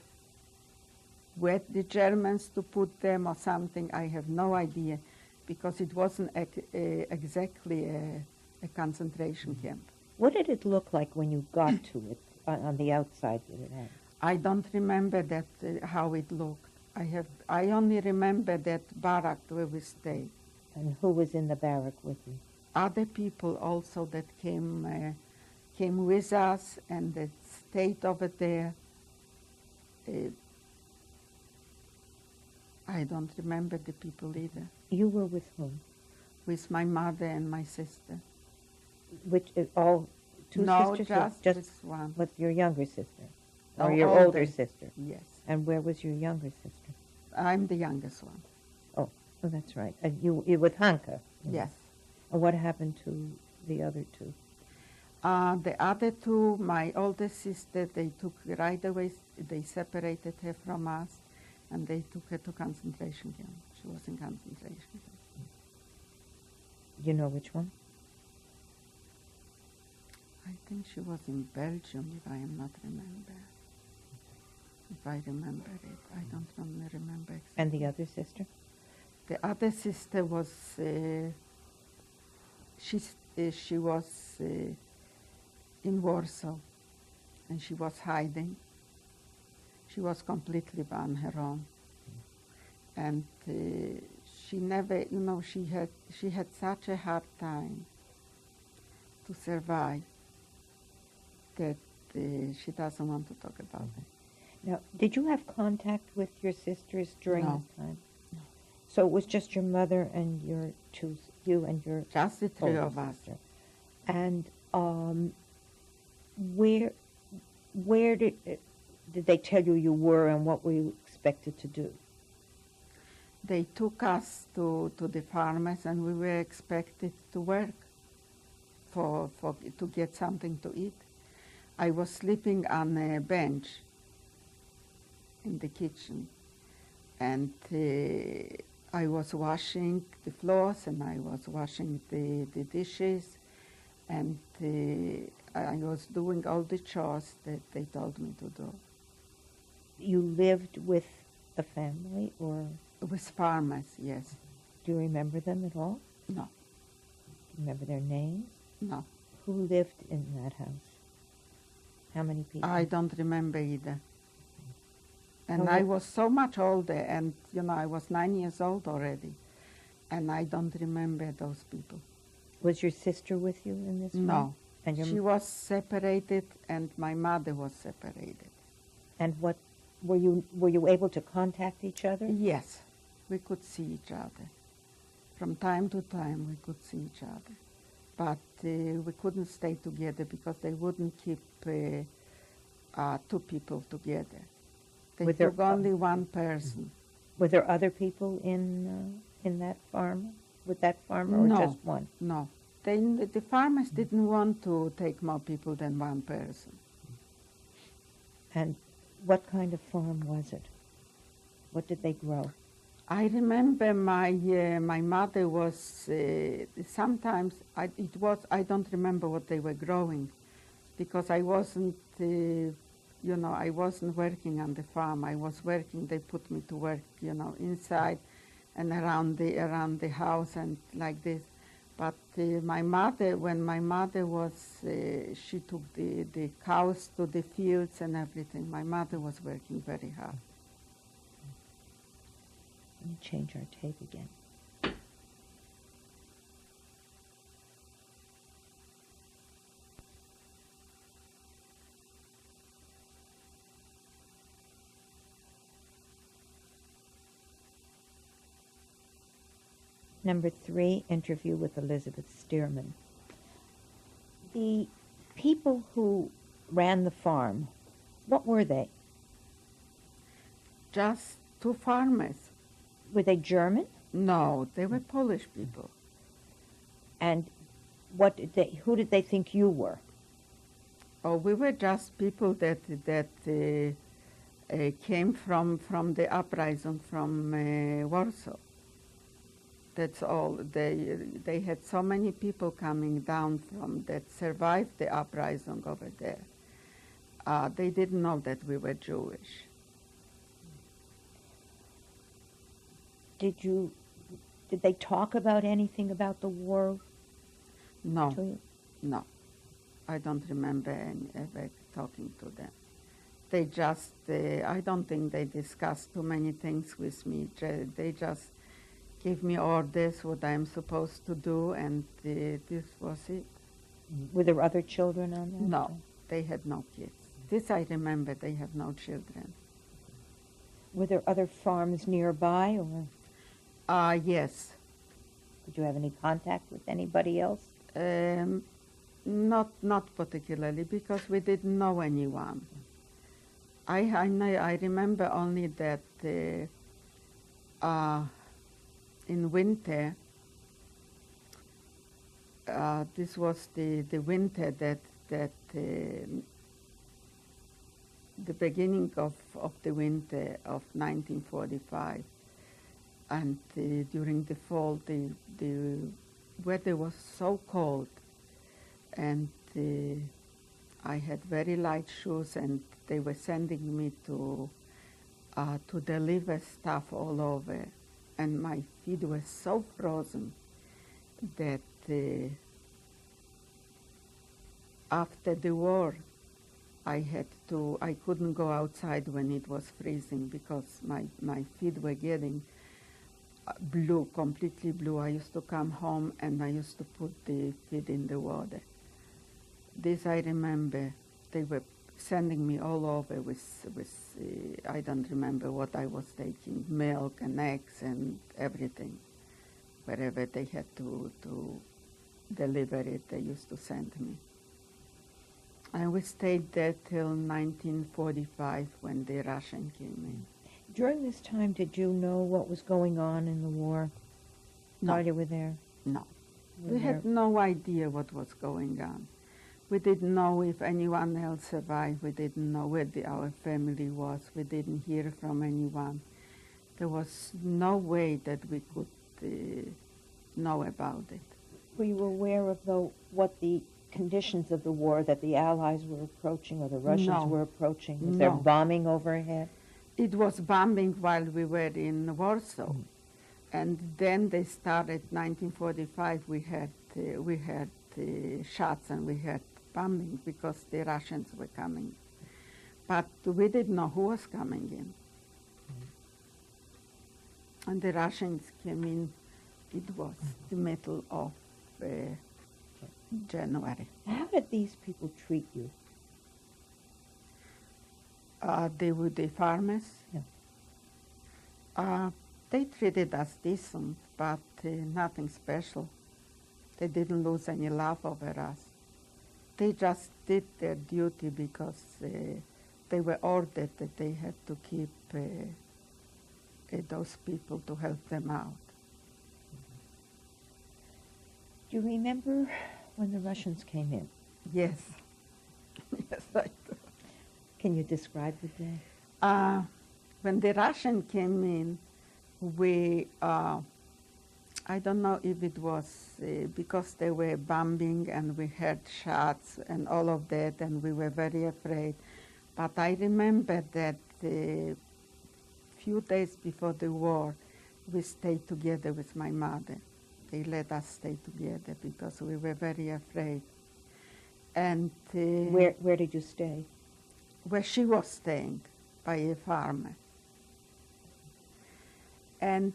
where the Germans to put them or something. I have no idea, because it wasn't exactly a concentration camp. What did it look like when you got to it on the outside? I don't remember that how it looked. I only remember that barrack where we stayed. And who was in the barrack with you? Other people also that came with us and that stayed over there. I don't remember the people either. You were with whom? With my mother and my sister. Which all two no, sisters? just with one. With your younger sister? Or Oh, your older. older sister? Yes. And where was your younger sister? I'm the youngest one. Oh, that's right. You with Hanka? Yes. And what happened to the other two? The other two, my oldest sister, they took right away, they separated her from us, and they took her to concentration camp. She was in concentration camp. You know which one? I think she was in Belgium, if I am not remember. If I remember it, I don't remember exactly. And the other sister? The other sister was, she was in Warsaw, and she was hiding. She was completely on her own, and she never, she had such a hard time to survive that she doesn't want to talk about it. Now, did you have contact with your sisters during No. this time? No. So it was just your mother and you and your Just the three older of us. sister. And where did they tell you were, and what were you expected to do? They took us to the farmers, and we were expected to work to get something to eat. I was sleeping on a bench in the kitchen, and I was washing the floors, and I was washing the dishes, and I was doing all the chores that they told me to do. You lived with a family, or With farmers, yes. do you remember them at all? No, Do you remember their names? no. Who lived in that house? How many people? I don't remember either. And How I old- was so much older, and I was 9 years old already, and I don't remember those people. Was your sister with you in this room? No, And your she was separated, and my mother was separated. and what were you able to contact each other? Yes, we could see each other. From time to time, we could see each other. But we couldn't stay together because they wouldn't keep two people together. They With their- took only one person. Were there other people in that farm, with that farmer, or No. just one? No, the farmers didn't want to take more people than one person. And what kind of farm was it? What did they grow? I remember my mother was sometimes I don't remember what they were growing, because I wasn't I wasn't working on the farm. I was working. They put me to work inside and around the house and like this. But my mother, when my mother was, she took the cows to the fields and everything. My mother was working very hard. Let me change our tape again. Number 3, interview with Elizabeth Stierman. The people who ran the farm, what were they? Just two farmers. Were they German? No, they were Polish people. And who did they think you were? Oh, we were just people that came from the uprising from Warsaw. That's all. They had so many people coming down from that survived the uprising over there. They didn't know that we were Jewish. Did they talk about anything about the war No, to you? no. I don't remember ever talking to them. They just, I don't think they discussed too many things with me. They just gave me orders, what I'm supposed to do, and this was it. Were there other children on that? No, they had no kids. This I remember, they have no children. Were there other farms nearby, or Yes. did you have any contact with anybody else? Not particularly, because we didn't know anyone. I remember only that in winter, this was the winter that the beginning of the winter of 1945, and during the fall, the weather was so cold, and I had very light shoes, and they were sending me to deliver stuff all over, and my feet were so frozen that after the war, I couldn't go outside when it was freezing because my feet were getting blue, completely blue. I used to come home and I used to put the feet in the water. This I remember. They were sending me all over with I don't remember what I was taking, milk and eggs and everything. Wherever they had to deliver it, they used to send me. And we stayed there till 1945 when the Russian came in. During this time, did you know what was going on in the war? No. While you were there? No. Were We there- had no idea what was going on. We didn't know if anyone else survived. We didn't know where our family was. We didn't hear from anyone. There was no way that we could know about it. Were you aware of what the conditions of the war, that the Allies were approaching or the Russians No. were approaching? Was there No. bombing overhead? It was bombing while we were in Warsaw. And then they started 1945. We had shots and we had bombing because the Russians were coming. But we didn't know who was coming in. And the Russians came in, it was the middle of January. How did these people treat you? They were the farmers. Yeah. They treated us decent, but nothing special. They didn't lose any love over us. They just did their duty because they were ordered that they had to keep those people to help them out. Do you remember when the Russians came in? Yes. Yes, I do. Can you describe the day? When the Russian came in, we, I don't know if it was because they were bombing and we heard shots and all of that, and we were very afraid. But I remember that a few days before the war, we stayed together with my mother. They let us stay together because we were very afraid. And Where did you stay? where she was staying, by a farmer. And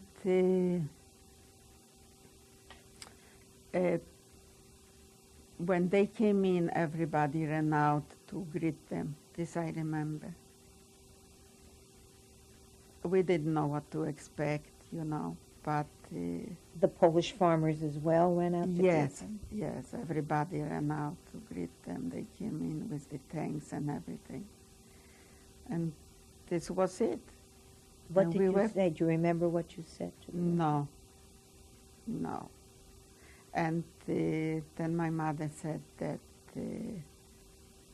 when they came in, everybody ran out to greet them. This I remember. We didn't know what to expect, you know, but... The Polish farmers as well went out to greet yes, them? yes, everybody ran out to greet them. They came in with the tanks and everything. And this was it. What And did we you were- say? Do you remember what you said to them? No, no. And then my mother said that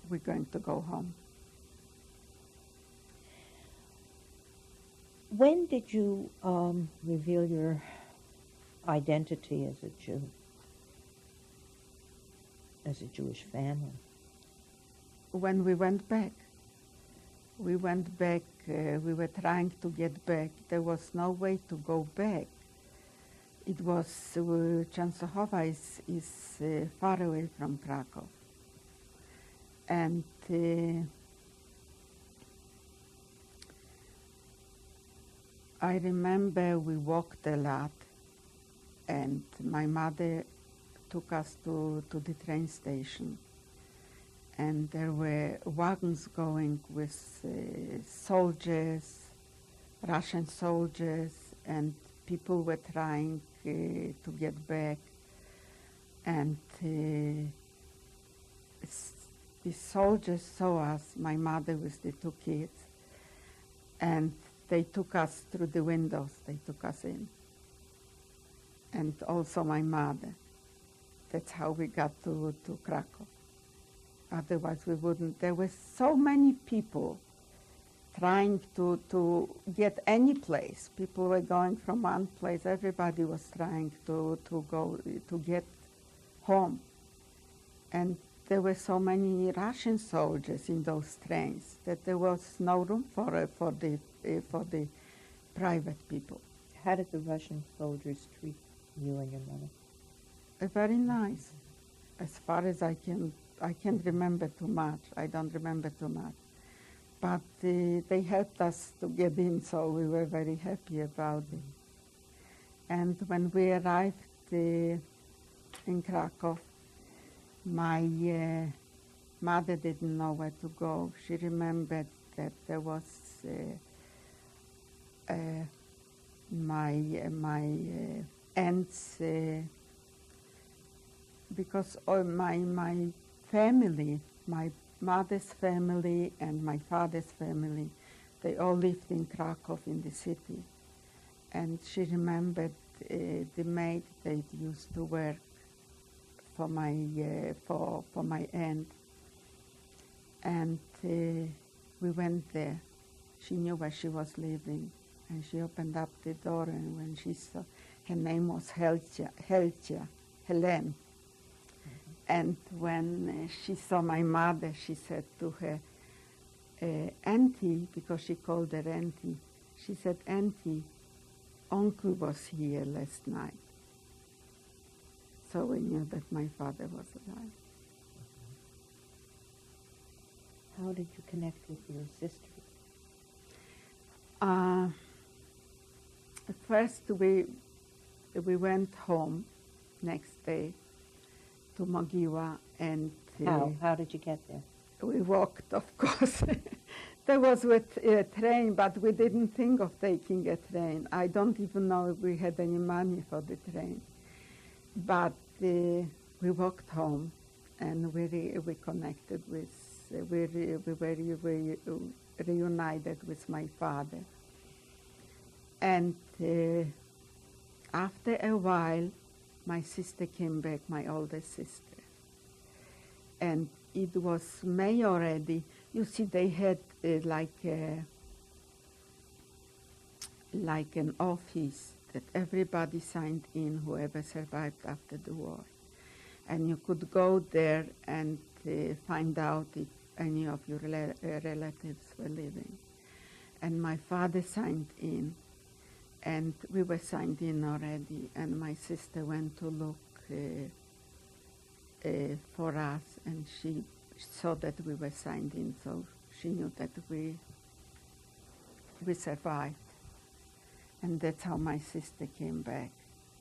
we're going to go home. When did you reveal your identity as a Jew, as a Jewish family? When we went back, we were trying to get back. There was no way to go back. It was, Częstochowa is far away from Krakow. And I remember we walked a lot, and my mother took us to the train station. And there were wagons going with soldiers, Russian soldiers, and people were trying to get back. And the soldiers saw us, my mother with the two kids, and they took us through the windows, they took us in. And also my mother. That's how we got to Krakow. Otherwise we wouldn't. There were so many people trying to get any place. People were going from one place. Everybody was trying to go to get home. And there were so many Russian soldiers in those trains that there was no room for the private people. How did the Russian soldiers treat you and your mother? Very nice. As far as I can't remember too much. I don't remember too much. But they helped us to get in, so we were very happy about it. And when we arrived in Krakow, my mother didn't know where to go. She remembered that there was my aunt's, because all my family, my mother's family and my father's family, they all lived in Krakow in the city. And she remembered the maid that used to work for my aunt, and we went there. She knew where she was living, and she opened up the door, and when she saw, her name was Helen. And when she saw my mother, she said to her, Auntie, because she called her Auntie, she said, Auntie, Uncle was here last night. So we knew that my father was alive. How did you connect with your sisters? First, we went home next day to Mogiwa, and How did you get there? we walked, of course. There was with a train, but we didn't think of taking a train. I don't even know if we had any money for the train. But we walked home, and we connected with, we were reunited with my father. And after a while, my sister came back, my oldest sister. And it was May already. You see, they had like an office that everybody signed in, whoever survived after the war. And you could go there and find out if any of your relatives were living. And my father signed in, and we were signed in already, and my sister went to look for us, and she saw that we were signed in, so she knew that we survived. And that's how my sister came back.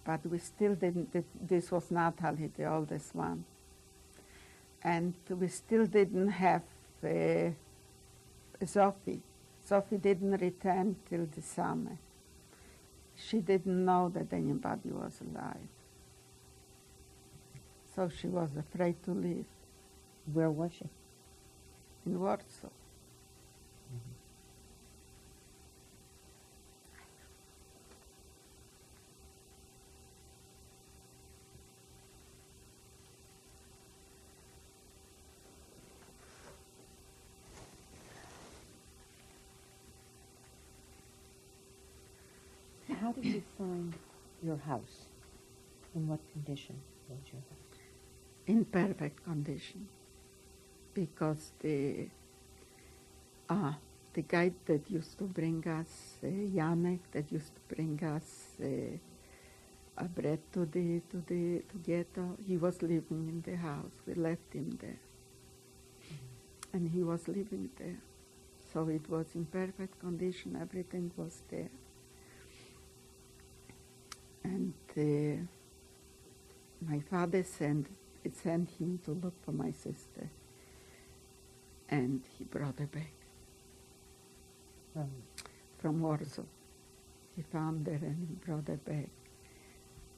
But we still didn't, this was Natalie, the oldest one. And we still didn't have Sophie. Sophie didn't return till the summer. She didn't know that anybody was alive. So she was afraid to leave. Where was she? In Warsaw. How did you find your house? In what condition was your house? In perfect condition, because the guy that used to bring us, Janek, that used to bring us bread to ghetto, he was living in the house. We left him there, and he was living there. So it was in perfect condition. Everything was there. And my father sent him to look for my sister, and he brought her back from Warsaw. He found her and he brought her back.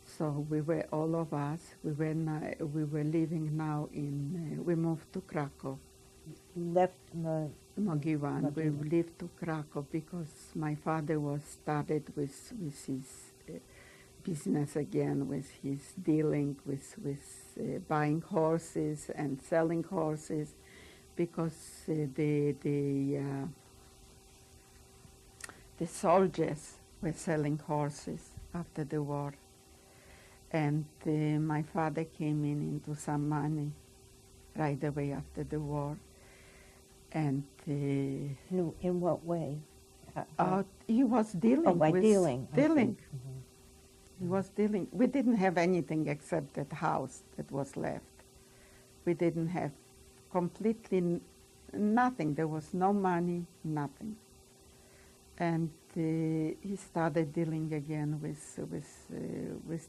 So we were, all of us, we were living now in, we moved to Krakow. You left Mogiwa, and we lived to Krakow because my father was started with his business again, with his dealing with buying horses and selling horses, because the soldiers were selling horses after the war, and my father came into some money right away after the war, and No, in what way? he was dealing. Oh, by with dealing. Dealing. He was dealing. We didn't have anything except that house that was left. We didn't have completely nothing. There was no money, nothing. And he started dealing again with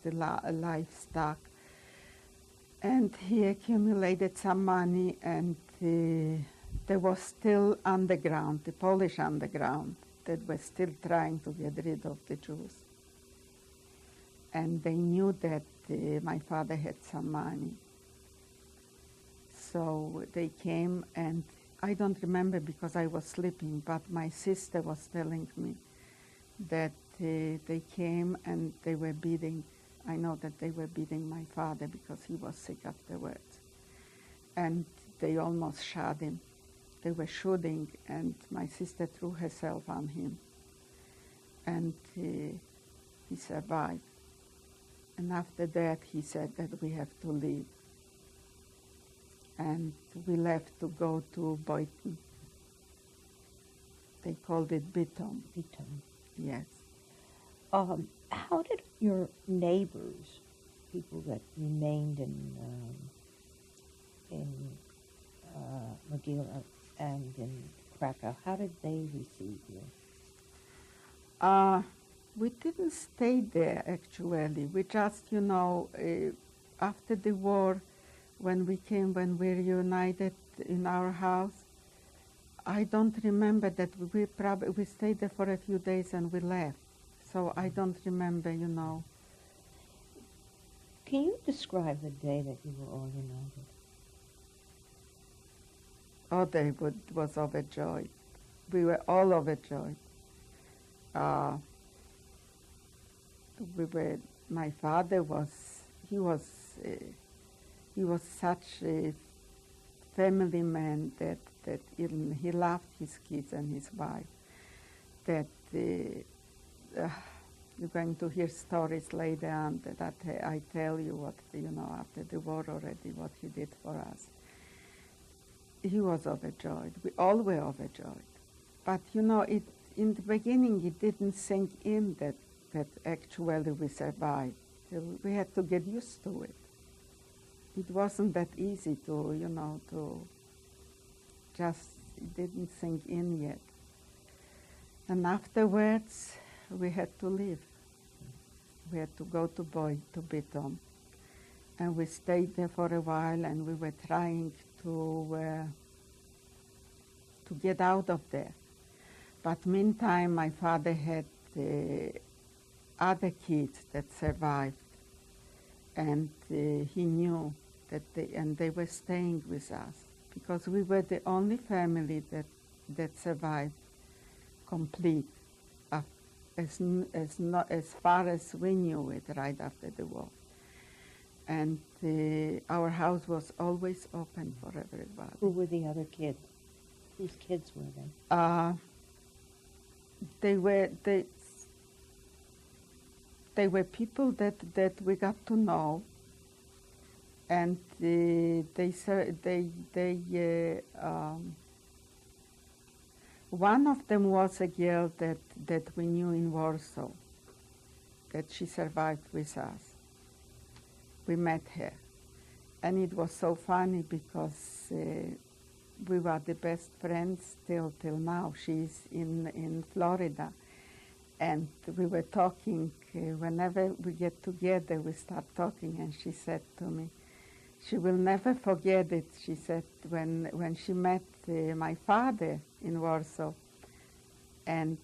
the livestock. And he accumulated some money, and there was still underground, the Polish underground, that was still trying to get rid of the Jews. And they knew that my father had some money. So they came, and I don't remember because I was sleeping, but my sister was telling me that they came and they were beating I know that they were beating my father because he was sick afterwards. And they almost shot him. They were shooting, and my sister threw herself on him. And he survived. And after that, he said that we have to leave. And we left to go to Boynton. They called it Biton. Beaton. Yes. How did your neighbors, people that remained in Mogila and in Krakow, how did they receive you? We didn't stay there, actually. We just, after the war, when we came, when we reunited in our house, I don't remember that we stayed there for a few days and we left. So I don't remember, Can you describe the day that you were all united? Oh, they was overjoyed. We were all overjoyed. My father he was such a family man that he loved his kids and his wife, that you're going to hear stories later on that I tell you what, after the war already, what he did for us. He was overjoyed. We all were overjoyed. But, in the beginning, it didn't sink in that actually we survived. We had to get used to it. It wasn't that easy to it didn't sink in yet. And afterwards, we had to leave. We had to go to Biton. And we stayed there for a while, and we were trying to get out of there. But meantime, my father had other kids that survived, and he knew that they were staying with us, because we were the only family that survived complete, as far as we knew it, right after the war. And our house was always open for everybody. Who were the other kids? Whose kids were they? They were people that we got to know, and one of them was a girl that we knew in Warsaw, that she survived with us. We met her, and it was so funny because we were the best friends till now. She's in Florida, and we were talking. Whenever we get together, we start talking, and she said to me, she will never forget it. She said when she met my father in Warsaw, and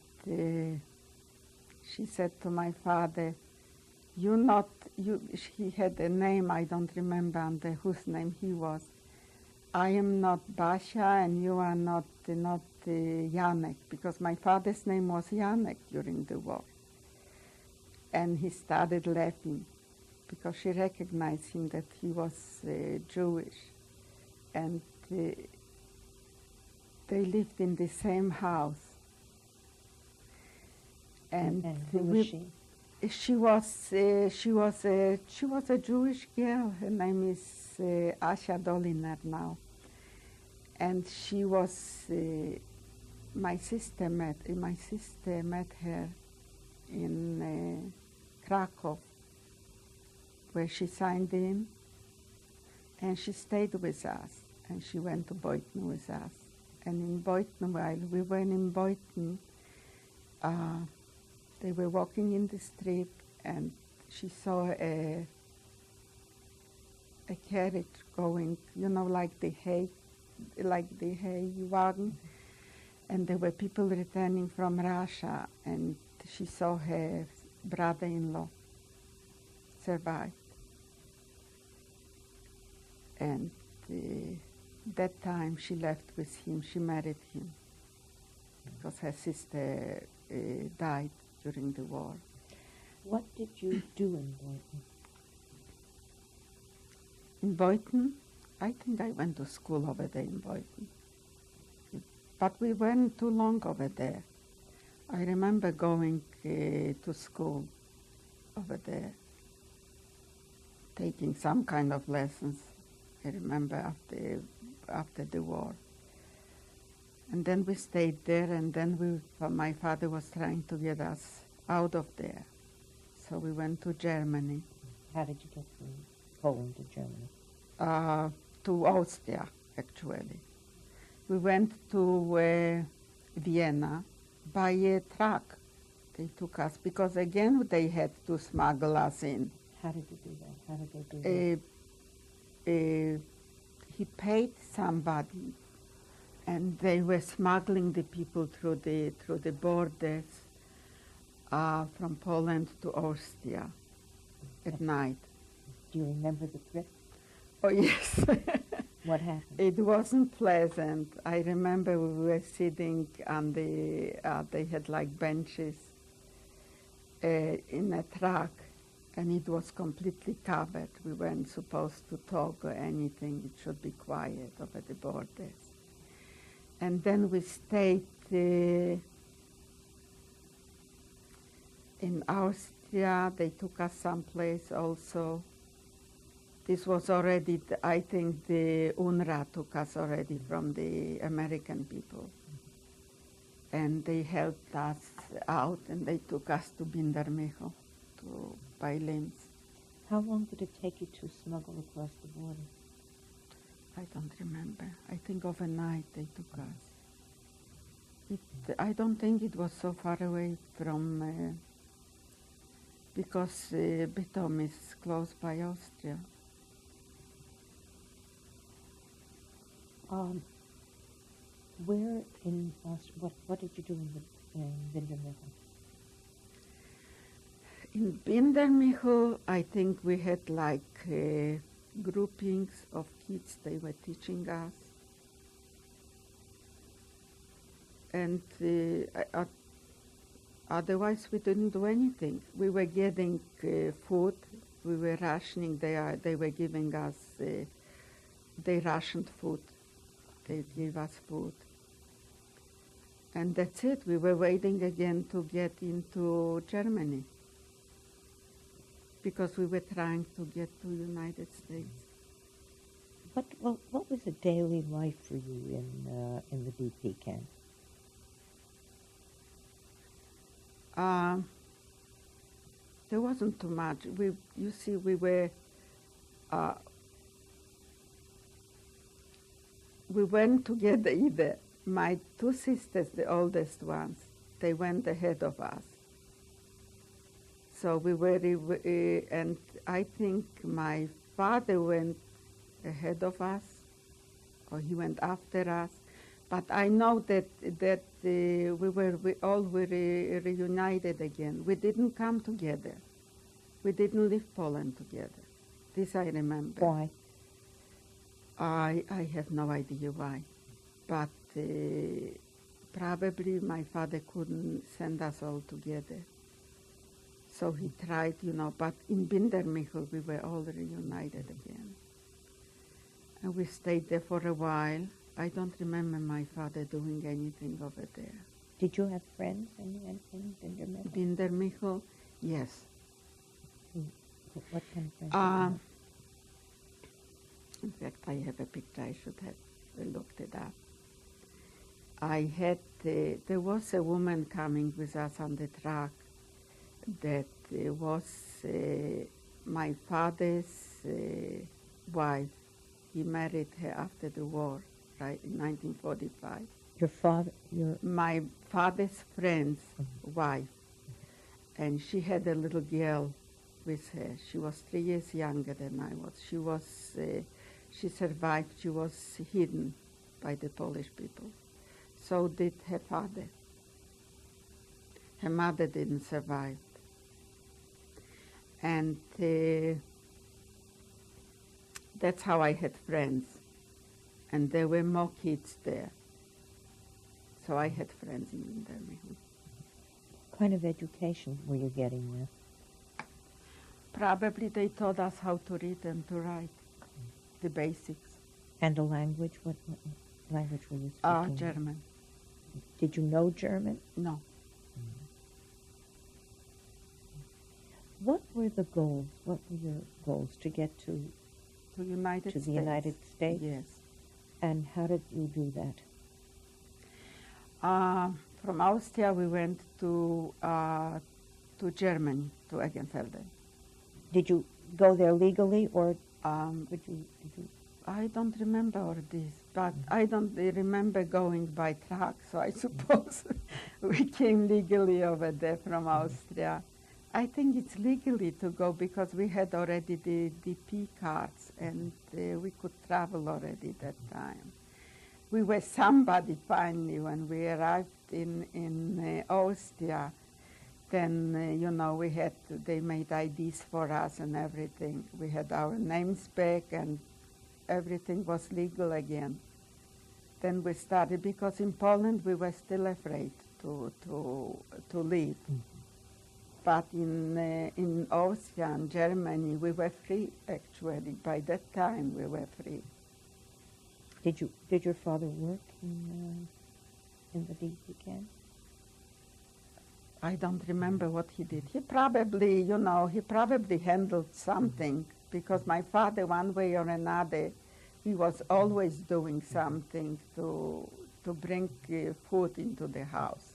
she said to my father, he had a name, I don't remember under whose name he was. I am not Basia, and you are not Janek, because my father's name was Janek during the war. And he started laughing, because she recognized him, that he was Jewish. And they lived in the same house. And who was she? She was a Jewish girl. Her name is Asha Doliner now. And she was my sister met her in Krakow, where she signed in, and she stayed with us, and she went to Boynton with us. And in Boynton, while we were in Boynton, they were walking in the street, and she saw a carriage going, like the hay wagon, and there were people returning from Russia, and she saw her brother-in-law survive. And that time she left with him, she married him, because her sister died during the war. What did you do in Boynton? In Boynton, I think I went to school over there in Boynton. But we weren't too long over there. I remember going to school over there, taking some kind of lessons. I remember after the war. And then we stayed there, and then my father was trying to get us out of there. So we went to Germany. How did you get from Poland to Germany? To Austria, actually. We went to Vienna by a truck. They took us, because again they had to smuggle us in. How did you do that? How did they do that? He paid somebody, and they were smuggling the people through the borders from Poland to Austria at night. Do you remember the trip? Oh, yes. What happened? It wasn't pleasant. I remember we were sitting on they had like benches in a truck, and it was completely covered. We weren't supposed to talk or anything. It should be quiet over the borders. And then we stayed in Austria. They took us someplace also. This was already, I think the UNRWA took us already from the American people. And they helped us out, and they took us to Bindermichel, to buy Linz. How long did it take you to smuggle across the border? I don't remember. I think overnight they took us. I don't think it was so far away from, because Bytom is close by Austria. Where in Austria, what did you do in Bindermichel? In Bindermichel, I think we had like groupings of kids. They were teaching us. And otherwise we didn't do anything. We were getting food. We were rationing. They were giving us, they rationed food. They gave us food. And that's it. We were waiting again to get into Germany, because we were trying to get to United States. What was a daily life for you in the DP camp? There wasn't too much. You see, we were. We went together either. My two sisters, the oldest ones, they went ahead of us. So we were, and I think my father went ahead of us, or he went after us. But I know that we all were reunited again. We didn't come together. We didn't leave Poland together. This I remember. Why? I have no idea why, but probably my father couldn't send us all together. So he tried, but in Bindermichel we were all reunited again. And we stayed there for a while. I don't remember my father doing anything over there. Did you have friends in Bindermichel? Bindermichel, yes. What kind of friends did you have? In fact, I have a picture. I should have looked it up. I had, there was a woman coming with us on the truck that was my father's wife. He married her after the war, right, in 1945. Your father, My father's friend's wife, and she had a little girl with her. She was 3 years younger than I was. She survived. She was hidden by the Polish people. So did her father. Her mother didn't survive. And that's how I had friends. And there were more kids there. So I had friends in Bindermichel. what kind of education were you getting there? Probably they taught us how to read and to write. the basics. And the language? What language were you speaking? German. Did you know German? No. What were the goals? What were your goals to get to To United the States. United States? Yes. And how did you do that? From Austria, we went to Germany, to Eggenfelde. Did you go there legally, or did you? I don't remember all this, but I don't remember going by truck, so I suppose we came legally over there from Austria. I think it's legally to go because we had already the DP cards and we could travel already that time. We were somebody finally when we arrived in Austria. Then, you know, they made IDs for us and everything. We had our names back and everything was legal again. Then we started, because in Poland we were still afraid to leave. Mm-hmm. But in Austria and Germany we were free, actually. By that time we were free. Did your father work in the DP camp? I don't remember what he did. He probably, you know, handled something, because my father, one way or another, he was always doing something to bring food into the house.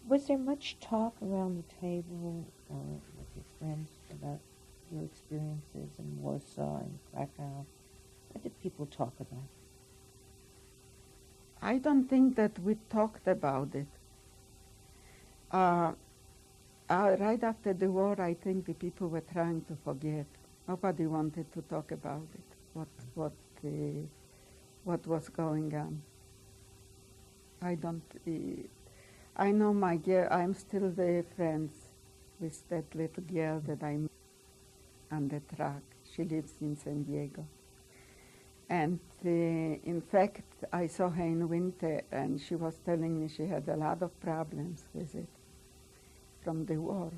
Was there much talk around the table or with your friends about your experiences in Warsaw and Krakow? What did people talk about? I don't think that we talked about it. Right after the war, I think the people were trying to forget. Nobody wanted to talk about it, what was going on. I know my girl, I'm still very friends with that little girl that I met on the truck. She lives in San Diego. And in fact, I saw her in winter, and she was telling me she had a lot of problems with it from the war.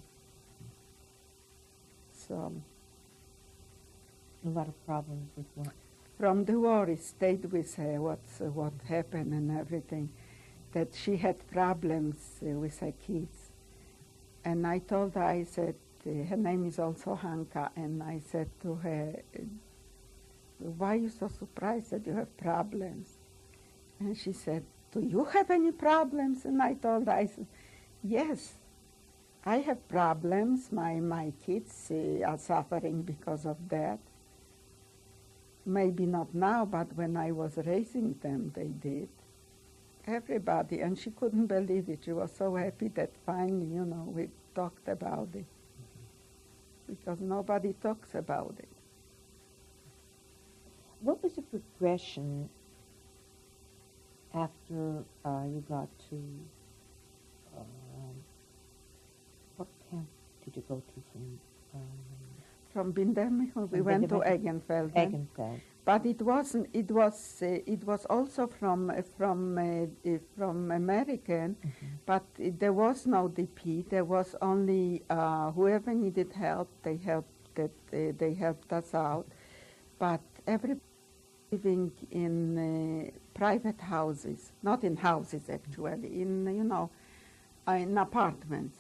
So, a lot of problems with what? From the war, it stayed with her, what happened and everything, that she had problems with her kids. And I told her, I said, her name is also Hanka, and I said to her, why are you so surprised that you have problems? And she said, do you have any problems? And I told her, I said, yes, I have problems. My kids are suffering because of that. Maybe not now, but when I was raising them, they did. Everybody, and she couldn't believe it. She was so happy that finally, you know, we talked about it. Because nobody talks about it. What was the progression after you got to, what camp did you go to from? From Bindermichel, we went to Eggenfelde. Eggenfelde. But it wasn't. It was also from American, mm-hmm. But there was no DP. There was only whoever needed help. They helped us out. But everybody living in private houses, not in houses actually, in apartments.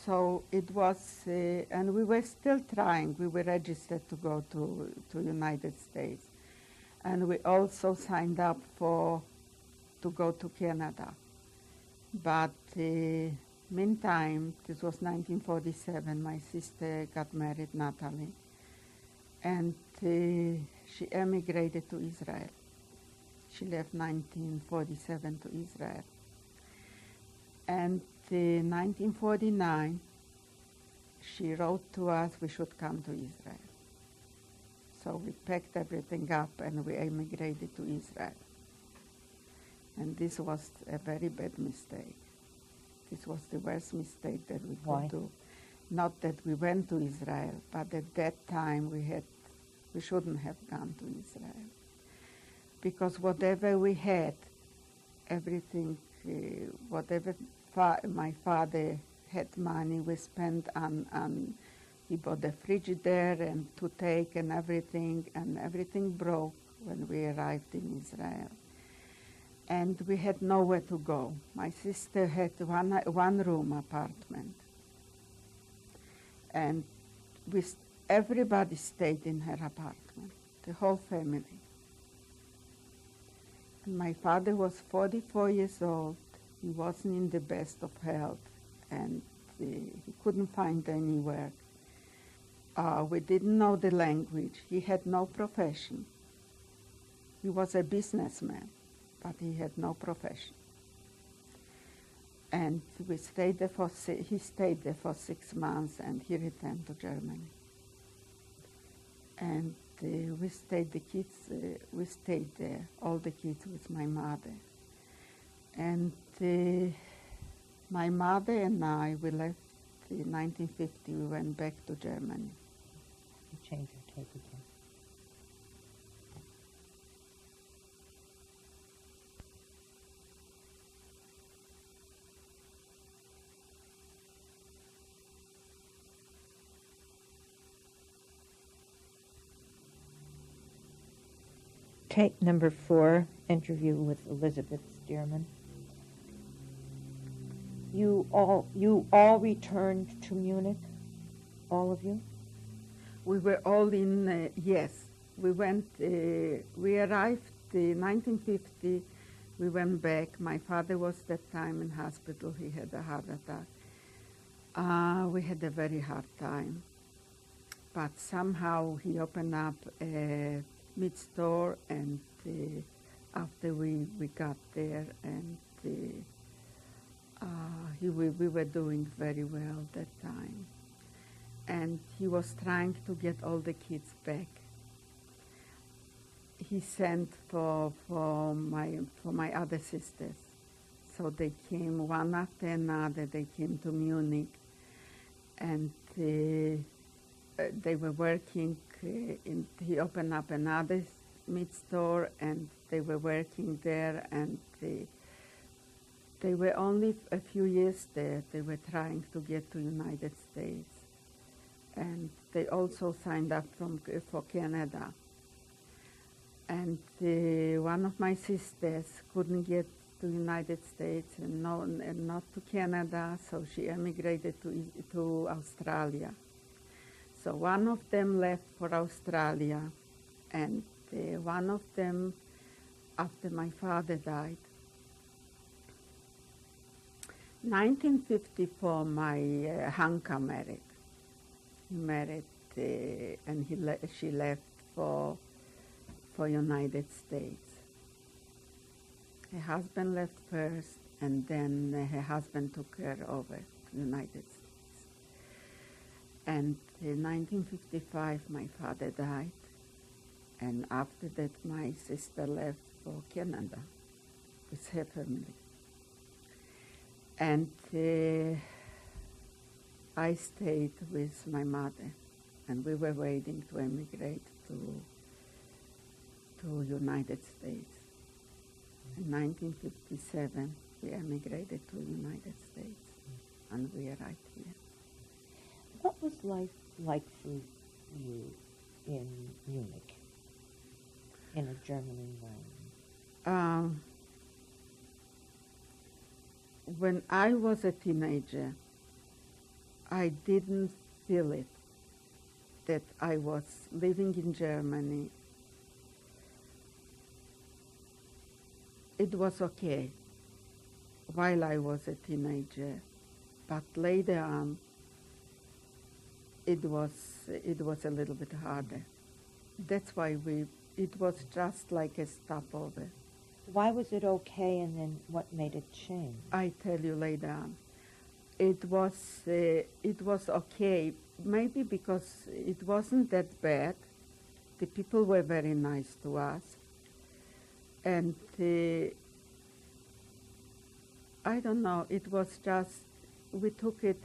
So it was, and we were still trying. We were registered to go to United States, and we also signed up to go to Canada. But meantime, this was 1947. My sister got married, Natalie, and she emigrated to Israel. She left 1947 to Israel, and. In 1949, she wrote to us we should come to Israel. So we packed everything up and we emigrated to Israel. And this was a very bad mistake. This was the worst mistake that we could do. Not that we went to Israel, but at that time we shouldn't have gone to Israel. Because whatever we had, everything, whatever my father had money, we spent on He bought the Frigidaire and toothache and everything broke when we arrived in Israel. And we had nowhere to go. My sister had one-room apartment. And everybody stayed in her apartment, the whole family. And my father was 44 years old. He wasn't in the best of health, and he couldn't find any work. We didn't know the language. He had no profession. He was a businessman, but he had no profession. And he stayed there for 6 months, and he returned to Germany. And we stayed there, all the kids with my mother. And my mother and I, we left in 1950. We went back to Germany. Change your tape again. Tape number 4, interview with Elizabeth Stierman. You all returned to Munich, all of you? We were all in, yes. We arrived in 1950. We went back. My father was that time in hospital. He had a heart attack. We had a very hard time. But somehow he opened up a meat store, and after we got there, and we were doing very well that time. And he was trying to get all the kids back. He sent for my other sisters. So they came one after another. They came to Munich, and they were working. He opened up another meat store, and they were working there. And they were only a few years there. They were trying to get to United States. And they also signed up for Canada. And one of my sisters couldn't get to United States and not to Canada, so she emigrated to Australia. So one of them left for Australia, and one of them, after my father died. 1954, my Hanka married. He married, and she left for United States. Her husband left first, and then her husband took her over to United States. And in 1955, my father died, and after that, my sister left for Canada with her family. And I stayed with my mother, and we were waiting to emigrate to United States. In 1957, we emigrated to United States, and we arrived here. What was life like for you in Munich, in a German environment? When I was a teenager, I didn't feel it, that I was living in Germany. It was okay while I was a teenager, but later on, it was a little bit harder. That's why it was just like a stopover. Why was it okay, and then what made it change? I tell you later on. It was okay, maybe because it wasn't that bad. The people were very nice to us. And I don't know, it was just, we took it,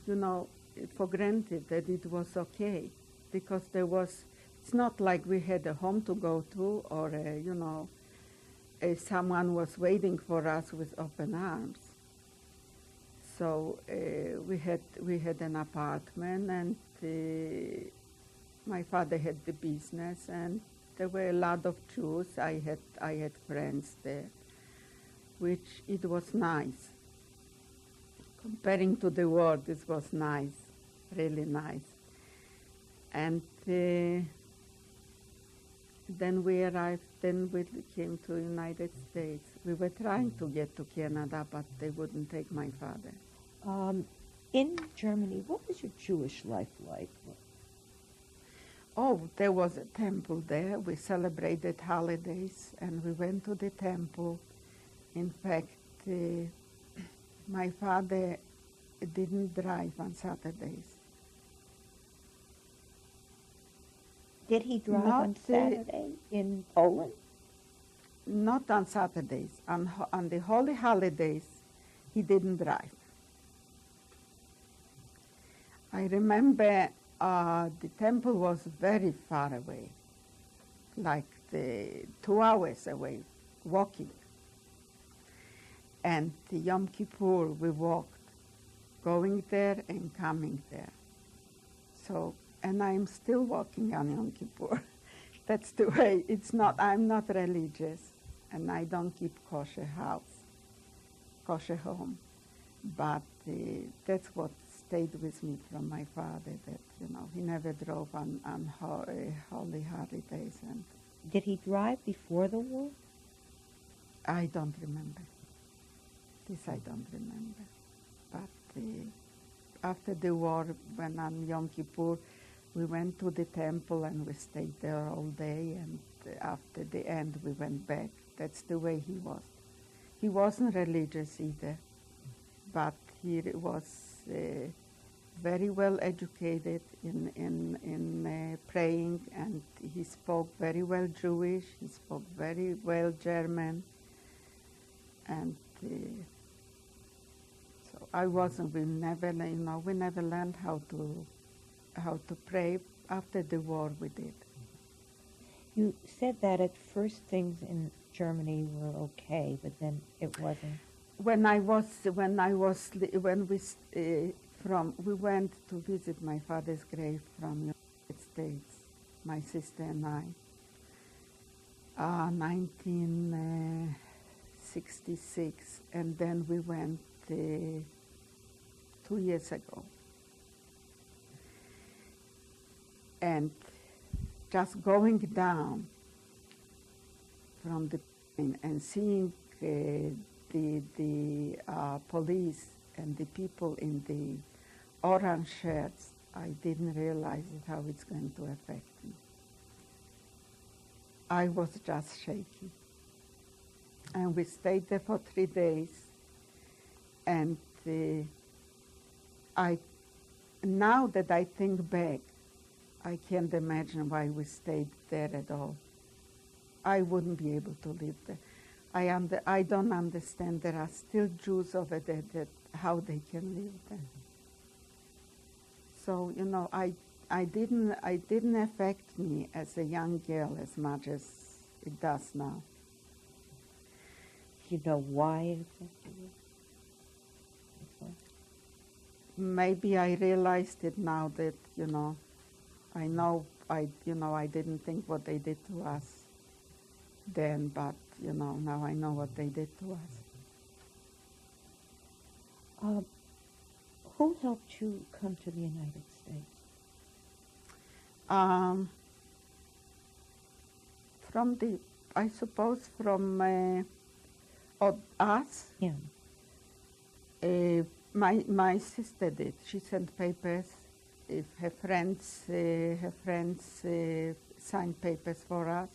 for granted that it was okay, because it's not like we had a home to go to, or, someone was waiting for us with open arms. So we had an apartment, and my father had the business, and there were a lot of Jews. I had friends there, which it was nice. Comparing to the world, this was nice, really nice. And then we arrived, then we came to the United States. We were trying to get to Canada, but they wouldn't take my father. In Germany, what was your Jewish life like? Oh, there was a temple there. We celebrated holidays, and we went to the temple. In fact, my father didn't drive on Saturdays. Did he drive Not, on Saturday in Poland? Not on Saturdays. On the holy holidays, he didn't drive. I remember the temple was very far away, like 2 hours away, walking. And the Yom Kippur, we walked, going there and coming there. So, and I'm still walking on Yom Kippur. That's the way. I'm not religious, and I don't keep kosher home. But that's what stayed with me from my father, that, he never drove on holy holidays. And Did he drive before the war? I don't remember. This I don't remember. But after the war, when on Yom Kippur, we went to the temple and we stayed there all day, and after the end we went back. That's the way he was. He wasn't religious either, but he was very well educated in praying, and he spoke very well Jewish, he spoke very well German, and so we never learned how to pray. After the war we did. You said that at first things in Germany were okay, but then it wasn't. We went to visit my father's grave from United States, my sister and I, 1966, and then we went 2 years ago. And just going down from the plane and seeing the police and the people in the orange shirts, I didn't realize how it's going to affect me. I was just shaky. And we stayed there for 3 days, and now that I think back, I can't imagine why we stayed there at all. I wouldn't be able to live there. I don't understand. There are still Jews over there how they can live there. So it didn't affect me as a young girl as much as it does now. Do you know why it affected you? Maybe I realized it now that I didn't think what they did to us then, but now I know what they did to us. Who helped you come to the United States? I suppose from us. Yeah. My sister did. She sent papers. If her friends signed papers for us,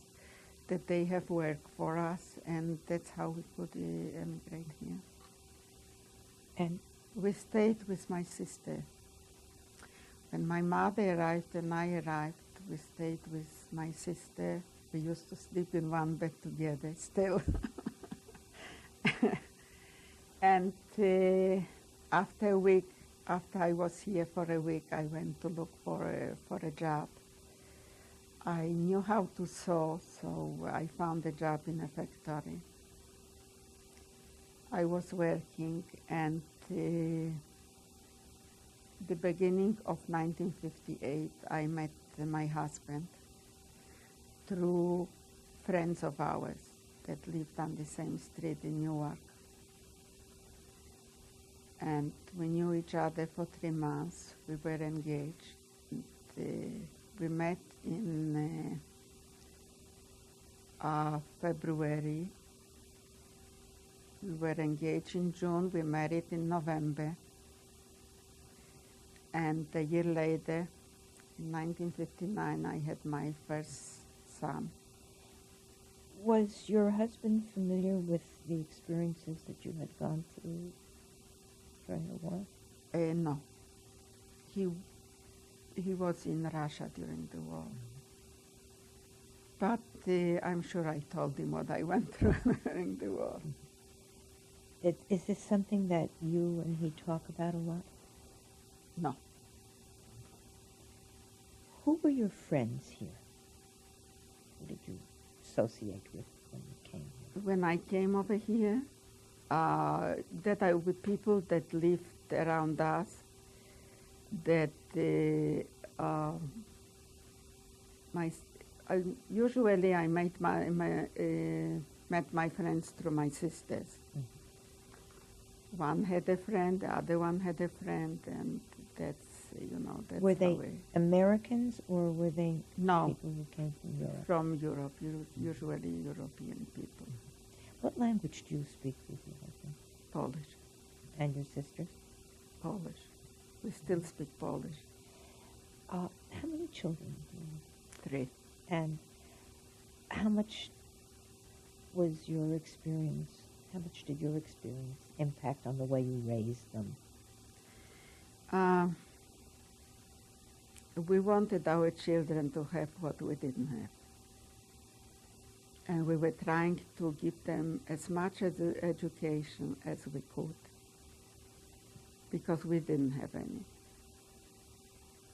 that they have work for us, and that's how we could emigrate here. And we stayed with my sister. When my mother arrived and I arrived, we stayed with my sister. We used to sleep in one bed together still. And after a week, after I was here for a week, I went to look for a job. I knew how to sew, so I found a job in a factory. I was working, and the beginning of 1958, I met my husband through friends of ours that lived on the same street in Newark. And we knew each other for 3 months. We were engaged. And, we met in February. We were engaged in June. We married in November. And a year later, in 1959, I had my first son. Was your husband familiar with the experiences that you had gone through during the war? No. He was in Russia during the war. But I'm sure I told him what I went through during the war. Is this something that you and he talk about a lot? No. Who were your friends here? Who did you associate with when you came here? When I came over here, that I with people that lived around us, that usually I met my friends through my sisters. Mm-hmm. One had a friend, the other one had a friend, and that's were they Americans or were they no, people who came from Europe? From Europe, usually European people. What language do you speak with your husband? Polish. And your sisters? Polish. We still speak Polish. How many children do you have? 3. And how much was your experience, how much did your experience impact on the way you raised them? We wanted our children to have what we didn't have. And we were trying to give them as much education as we could, because we didn't have any.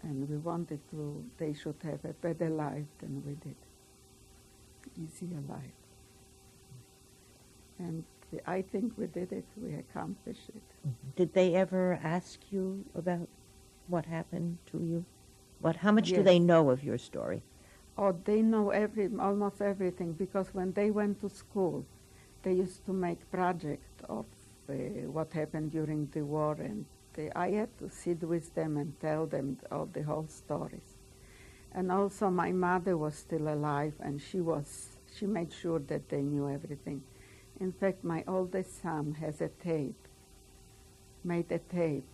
And we wanted they should have a better life than we did, easier life. And I think we did it, we accomplished it. Mm-hmm. Did they ever ask you about what happened to you? How much Yes. do they know of your story? Oh, they know almost everything, because when they went to school, they used to make projects of what happened during the war, and I had to sit with them and tell them all the whole stories. And also my mother was still alive, and she made sure that they knew everything. In fact, my oldest son has made a tape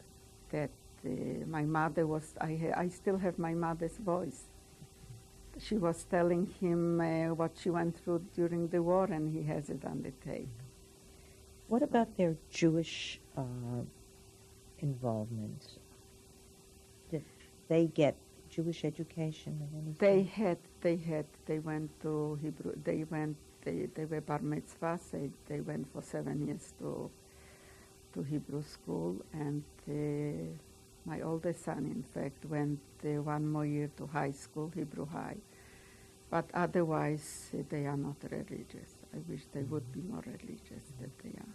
that my mother I still have my mother's voice. She was telling him what she went through during the war, and he has it on the tape. What about their Jewish involvement? Did they get Jewish education of any sort? They went to Hebrew, they were bar mitzvahs, they went for 7 years to Hebrew school, and my oldest son, in fact, went 1 more year to high school, Hebrew High. But otherwise, they are not religious. I wish they would be more religious than they are.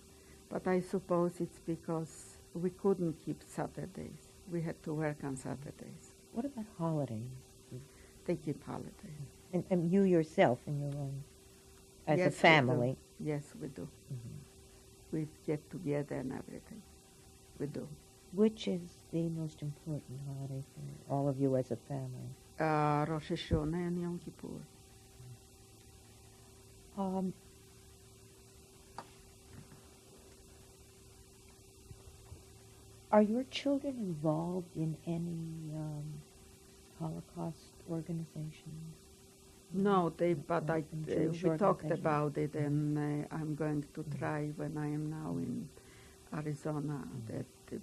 But I suppose it's because we couldn't keep Saturdays. We had to work on Saturdays. What about holidays? They keep holidays. And you yourself in your own, as a family? Yes, we do. Mm-hmm. We get together and everything. We do. Which is the most important holiday for all of you as a family? Rosh Hashanah and Yom Kippur. Are your children involved in any Holocaust organizations? No, we talked about it, and I'm going to try when I am now in Arizona,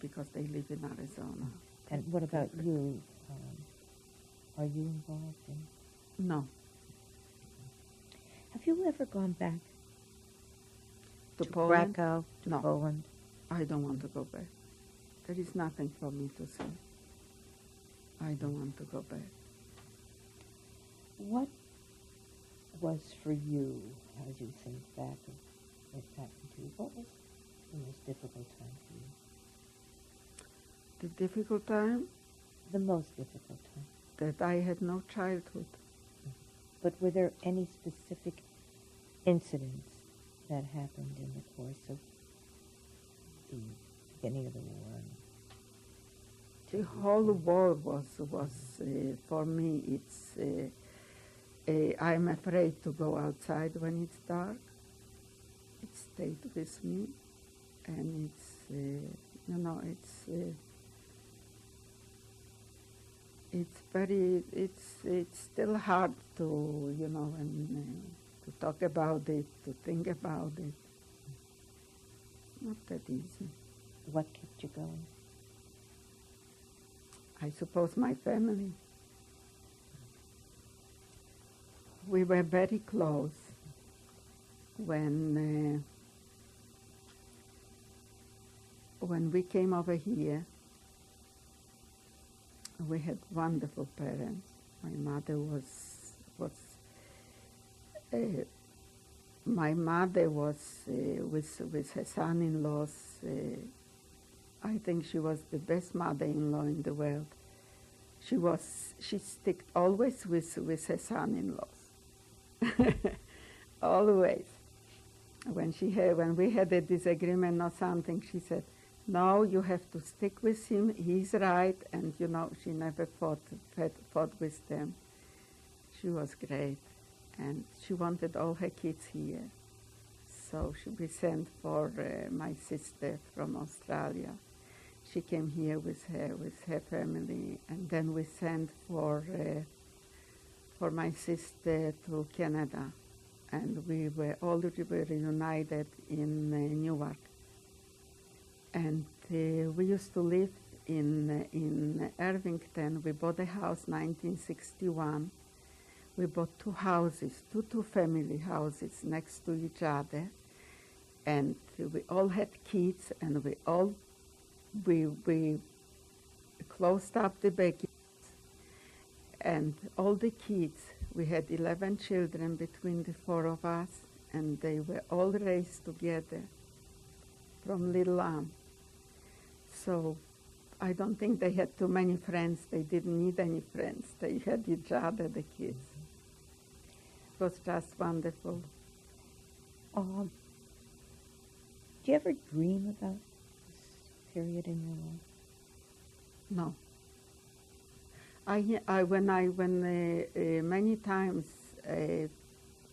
because they live in Arizona. And what about you? Are you involved in? No. Have you ever gone back to Poland? Krakow, to No. Poland? I don't want to go back. There is nothing for me to see. I don't want to go back. What was for you, as you think back of what happened to you, what was the most difficult time for you? The difficult time The most difficult time. that I had no childhood. But were there any specific incidents that happened in the course of the beginning of the war? The whole war was for me. It's I'm afraid to go outside when it's dark. It stayed with me, and it's still hard to to talk about it, to think about it. Not that easy. What kept you going? I suppose my family. We were very close when we came over here. We had wonderful parents. My mother was with her son-in-laws. I think she was the best mother-in-law in the world. She sticked always with her son-in-laws. Always. When we had a disagreement or something, she said, "No, you have to stick with him. He's right." And she never fought with them. She was great, and she wanted all her kids here. So we sent for my sister from Australia. She came here with her family, and then we sent for my sister to Canada, and we were all reunited in Newark. And we used to live in Irvington. We bought a house 1961. We bought two houses, two family houses next to each other, and we all had kids, and we closed up the backyards, and all the kids, we had 11 children between the four of us, and they were all raised together from little on. So I don't think they had too many friends. They didn't need any friends. They had each other, the kids. It was just wonderful. Do you ever dream about this period in your life? No. Many times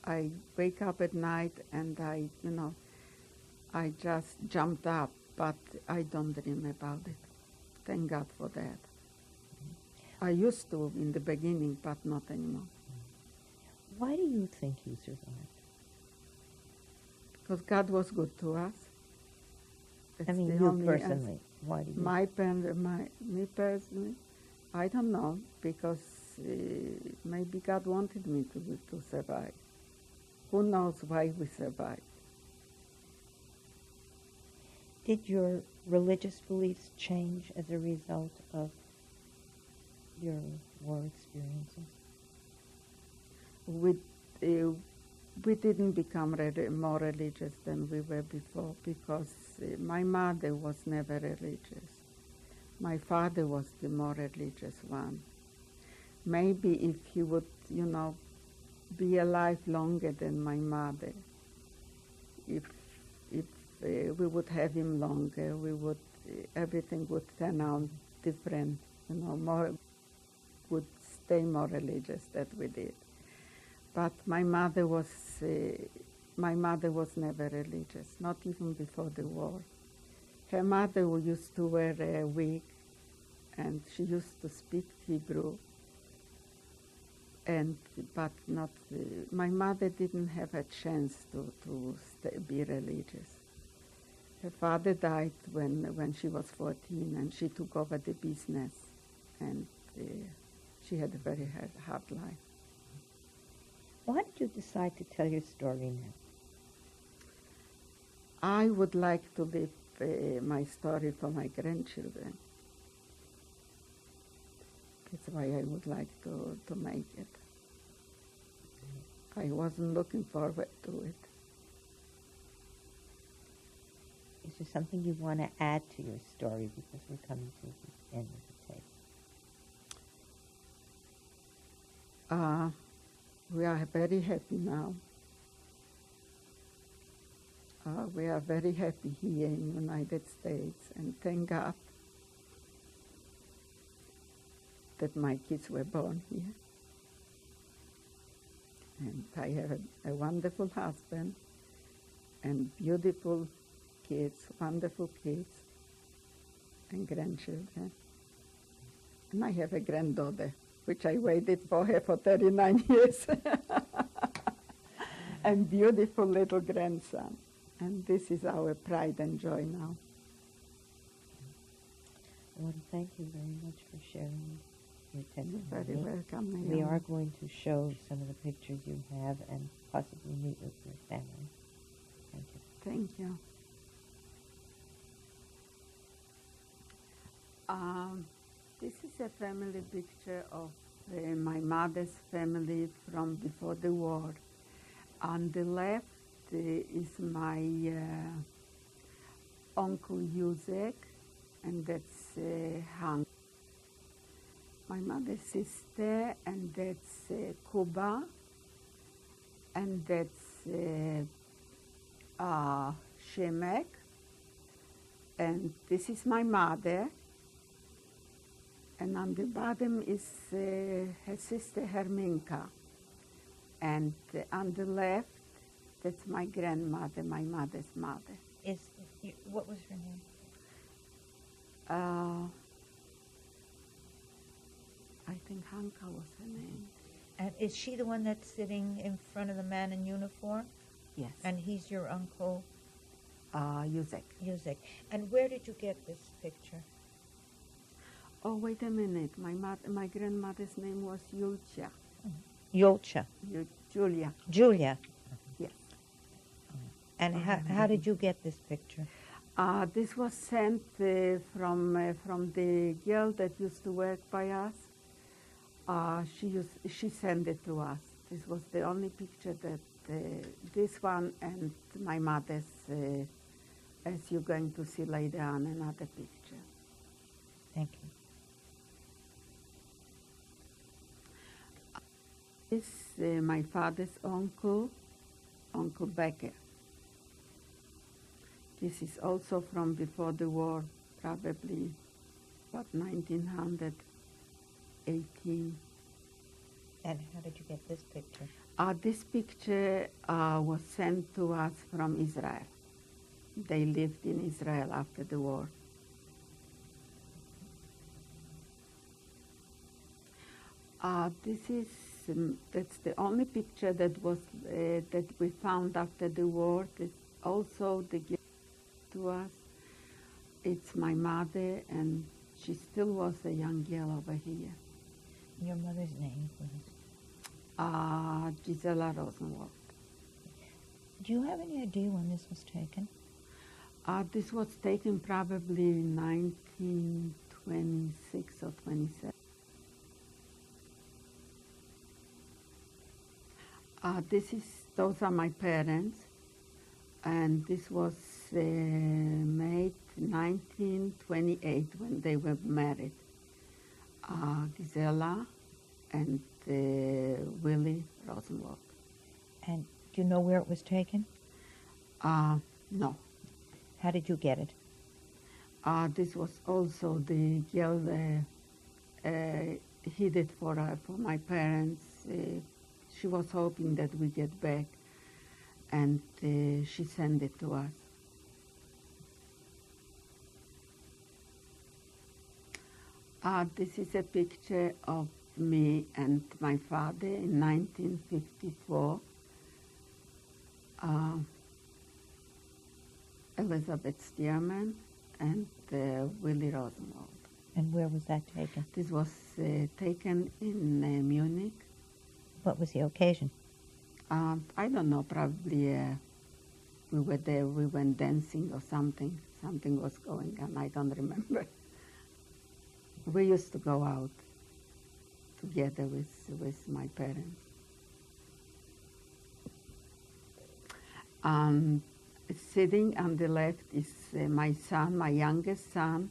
I wake up at night and I just jumped up, but I don't dream about it. Thank God for that. I used to in the beginning, but not anymore. Why do you think you survived? Because God was good to us. I mean, you personally. Why do you? Me personally, I don't know, because maybe God wanted me to survive. Who knows why we survived? Did your religious beliefs change as a result of your war experiences? We didn't become more religious than we were before, because my mother was never religious. My father was the more religious one. Maybe if he would, be alive longer than my mother, if we would have him longer, everything would turn out different, would stay more religious than we did. But my mother was never religious, not even before the war. Her mother used to wear a wig, and she used to speak Hebrew. But not. My mother didn't have a chance to be religious. Her father died when she was 14, and she took over the business, and she had a very hard life. Why did you decide to tell your story now? I would like to leave my story for my grandchildren. That's why I would like to make it. I wasn't looking forward to it. Is there something you want to add to your story because we're coming to the end of the tape? We are very happy now. We are very happy here in the United States, and thank God that my kids were born here. And I have a wonderful husband and beautiful kids, wonderful kids and grandchildren. And I have a granddaughter, which I waited for her for 39 years. And beautiful little grandson. And this is our pride and joy now. I want to thank you very much for sharing your testimony. You're very welcome, Naomi. We are going to show some of the pictures you have and possibly meet with your family. Thank you. Thank you. This is a family picture of my mother's family from before the war. On the left is my Uncle Yusek, and that's Hank. My mother's sister, and that's Kuba, and that's Shemek, and this is my mother. And on the bottom is her sister Herminka. And on the left, that's my grandmother, my mother's mother. What was her name? I think Hanka was her name. And is she the one that's sitting in front of the man in uniform? Yes. And he's your uncle? Yusek. Yusek. And where did you get this picture? Oh, wait a minute. My grandmother's name was Yulcha. Yolcha. Julia. Julia. Yes. And how did you get this picture? This was sent from the girl that used to work by us. She sent it to us. This was the only picture that this one and my mother's, as you're going to see later on, another picture. Thank you. This is my father's uncle, Uncle Becker. This is also from before the war, probably about 1918. And how did you get this picture? This picture was sent to us from Israel. They lived in Israel after the war. That's the only picture that was that we found after the war. This also the gift to us. It's my mother, and she still was a young girl over here. Your mother's name, please. Gisela Rosenwald. Do you have any idea when this was taken? This was taken probably in 1926 or 27. Those are my parents, and this was made 1928 when they were married. Gisela and Willie Rosenwald. And do you know where it was taken? No. How did you get it? This was also the girl hid it for my parents. She was hoping that we get back, and she sent it to us. This is a picture of me and my father in 1954. Elizabeth Stierman and Willie Rosenwald. And where was that taken? This was taken in Munich. What was the occasion? I don't know, probably we were there, we went dancing or something. Something was going on, I don't remember. We used to go out together with my parents. Sitting on the left is my son, my youngest son,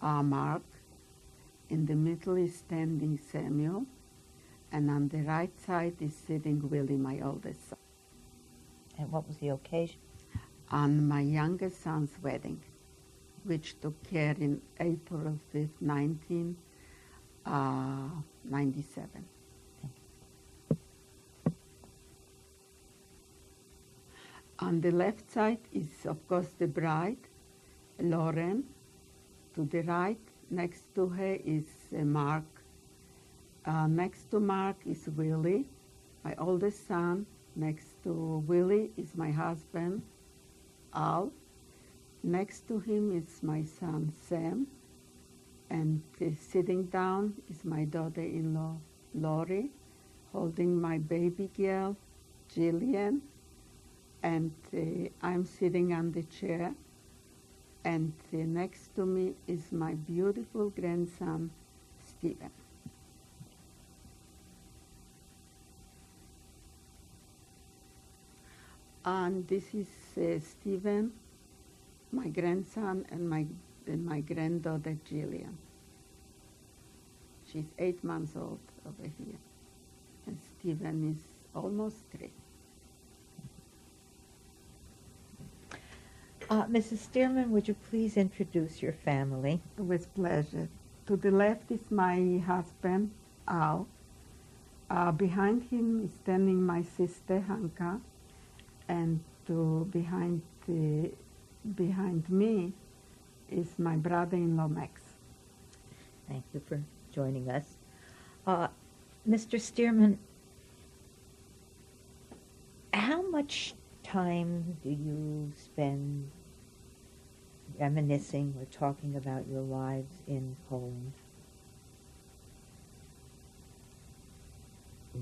Mark. In the middle is standing Samuel. And on the right side is sitting Willie, my oldest son. And what was the occasion? On my youngest son's wedding, which took care in April 5th, 1997. On the left side is, of course, the bride, Lauren. To the right, next to her is Mark. Next to Mark is Willie, my oldest son. Next to Willie is my husband, Al. Next to him is my son, Sam. And sitting down is my daughter-in-law, Lori, holding my baby girl, Jillian. And I'm sitting on the chair. And next to me is my beautiful grandson, Stephen. And this is Stephen, my grandson, and my granddaughter, Jillian. She's 8 months old over here. And Stephen is almost 3. Mrs. Stierman, would you please introduce your family? With pleasure. To the left is my husband, Al. Behind him is standing my sister, Hanka. And behind me is my brother-in-law, Max. Thank you for joining us. Mr. Stierman, how much time do you spend reminiscing or talking about your lives in Poland?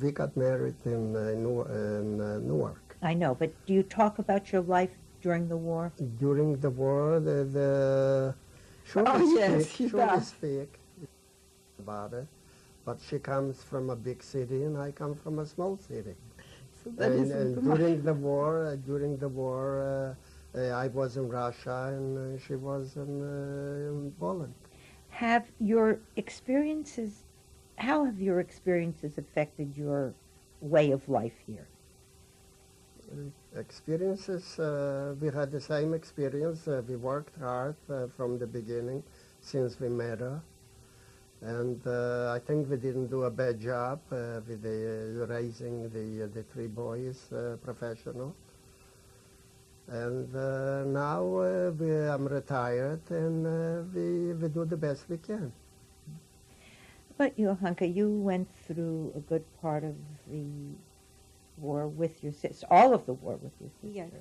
We got married in Newark. I know, but do you talk about your life during the war? During the war, the Shoa speak about it, but she comes from a big city and I come from a small city. So that And during the war, I was in Russia and she was in Poland. How have your experiences affected your way of life here? Experiences, we had the same experience. We worked hard from the beginning since we met her. And I think we didn't do a bad job with raising the 3 boys professional. And now I'm retired and we do the best we can. But you, Hanka, you went through a good part of the war with your sister, all of the war with your sister. Yes.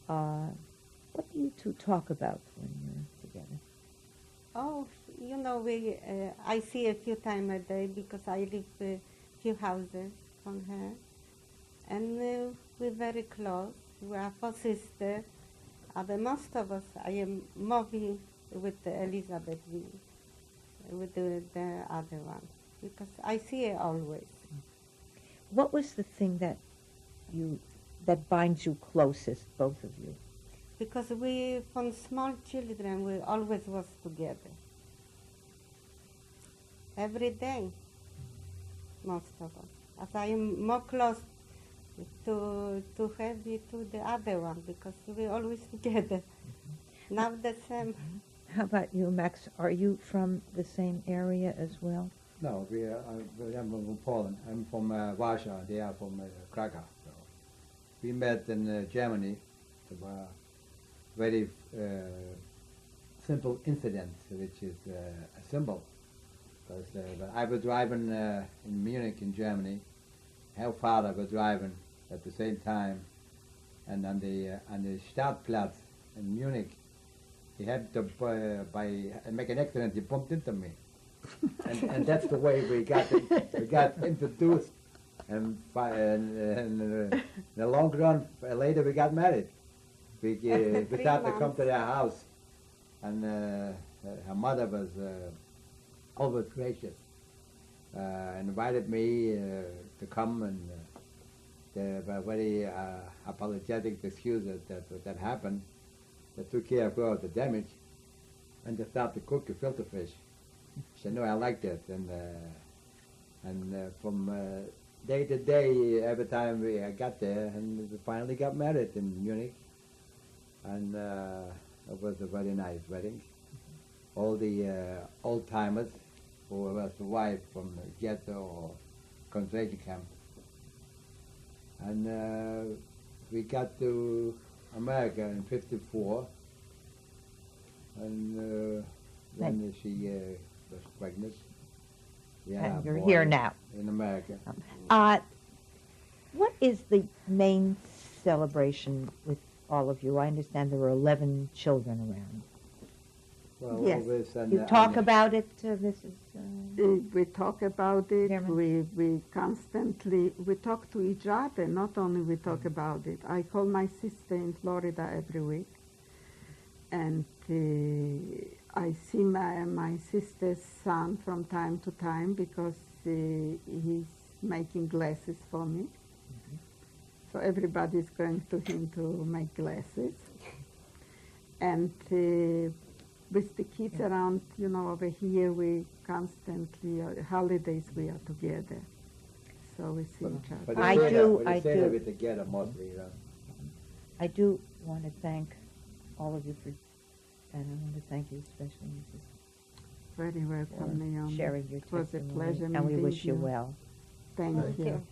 What do you two talk about when you're together? Oh, you know, I see a few times a day because I live a few houses from her. And we're very close. We are 4 sisters. The most of us, I am moving with Elizabeth, with the other one, because I see her always. What was the thing that binds you closest, both of you? Because we, from small children, we always was together. Every day, most of us. As I am more close to her, to the other one, because we always together. Now the same. How about you, Max? Are you from the same area as well? No, I'm from Poland. I'm from Warsaw. They are from Krakow. So we met in Germany. It was a very simple incident, which is a symbol. Because I was driving in Munich, in Germany. Her father was driving at the same time, and on the Startplatz in Munich, he had to make an accident. He bumped into me. and that's the way we got introduced, and in the long run, later we got married. We started to come to their house, and her mother was always gracious, invited me to come and were very apologetic to excuse that happened. They took care of all the damage, and they started to cook the filter fish. She said, no, I like that. And from day to day, every time we got there, and we finally got married in Munich. And it was a very nice wedding. All the old-timers who were survived from the ghetto or concentration camp. And we got to America in '54, and then she was pregnant. We had And our you're boy here now. in America. What is the main celebration with all of you? I understand there were 11 children around. Well, Yes. always You talk about it, Mrs. We talk about it. Stierman? We constantly talk to each other. Not only we talk about it. I call my sister in Florida every week, and I see my sister's son from time to time because he's making glasses for me. So everybody's going to him to make glasses, and. With the kids around, over here, we constantly, holidays we are together. So we see each other. But I they say do- that- I they say do. that we're together mostly, I do want to thank all of you for, and I want to thank you especially, Mrs. Very welcome, for Naomi. sharing your It was a testimony, pleasure and we meeting wish you you. well. Thank Thank you. you.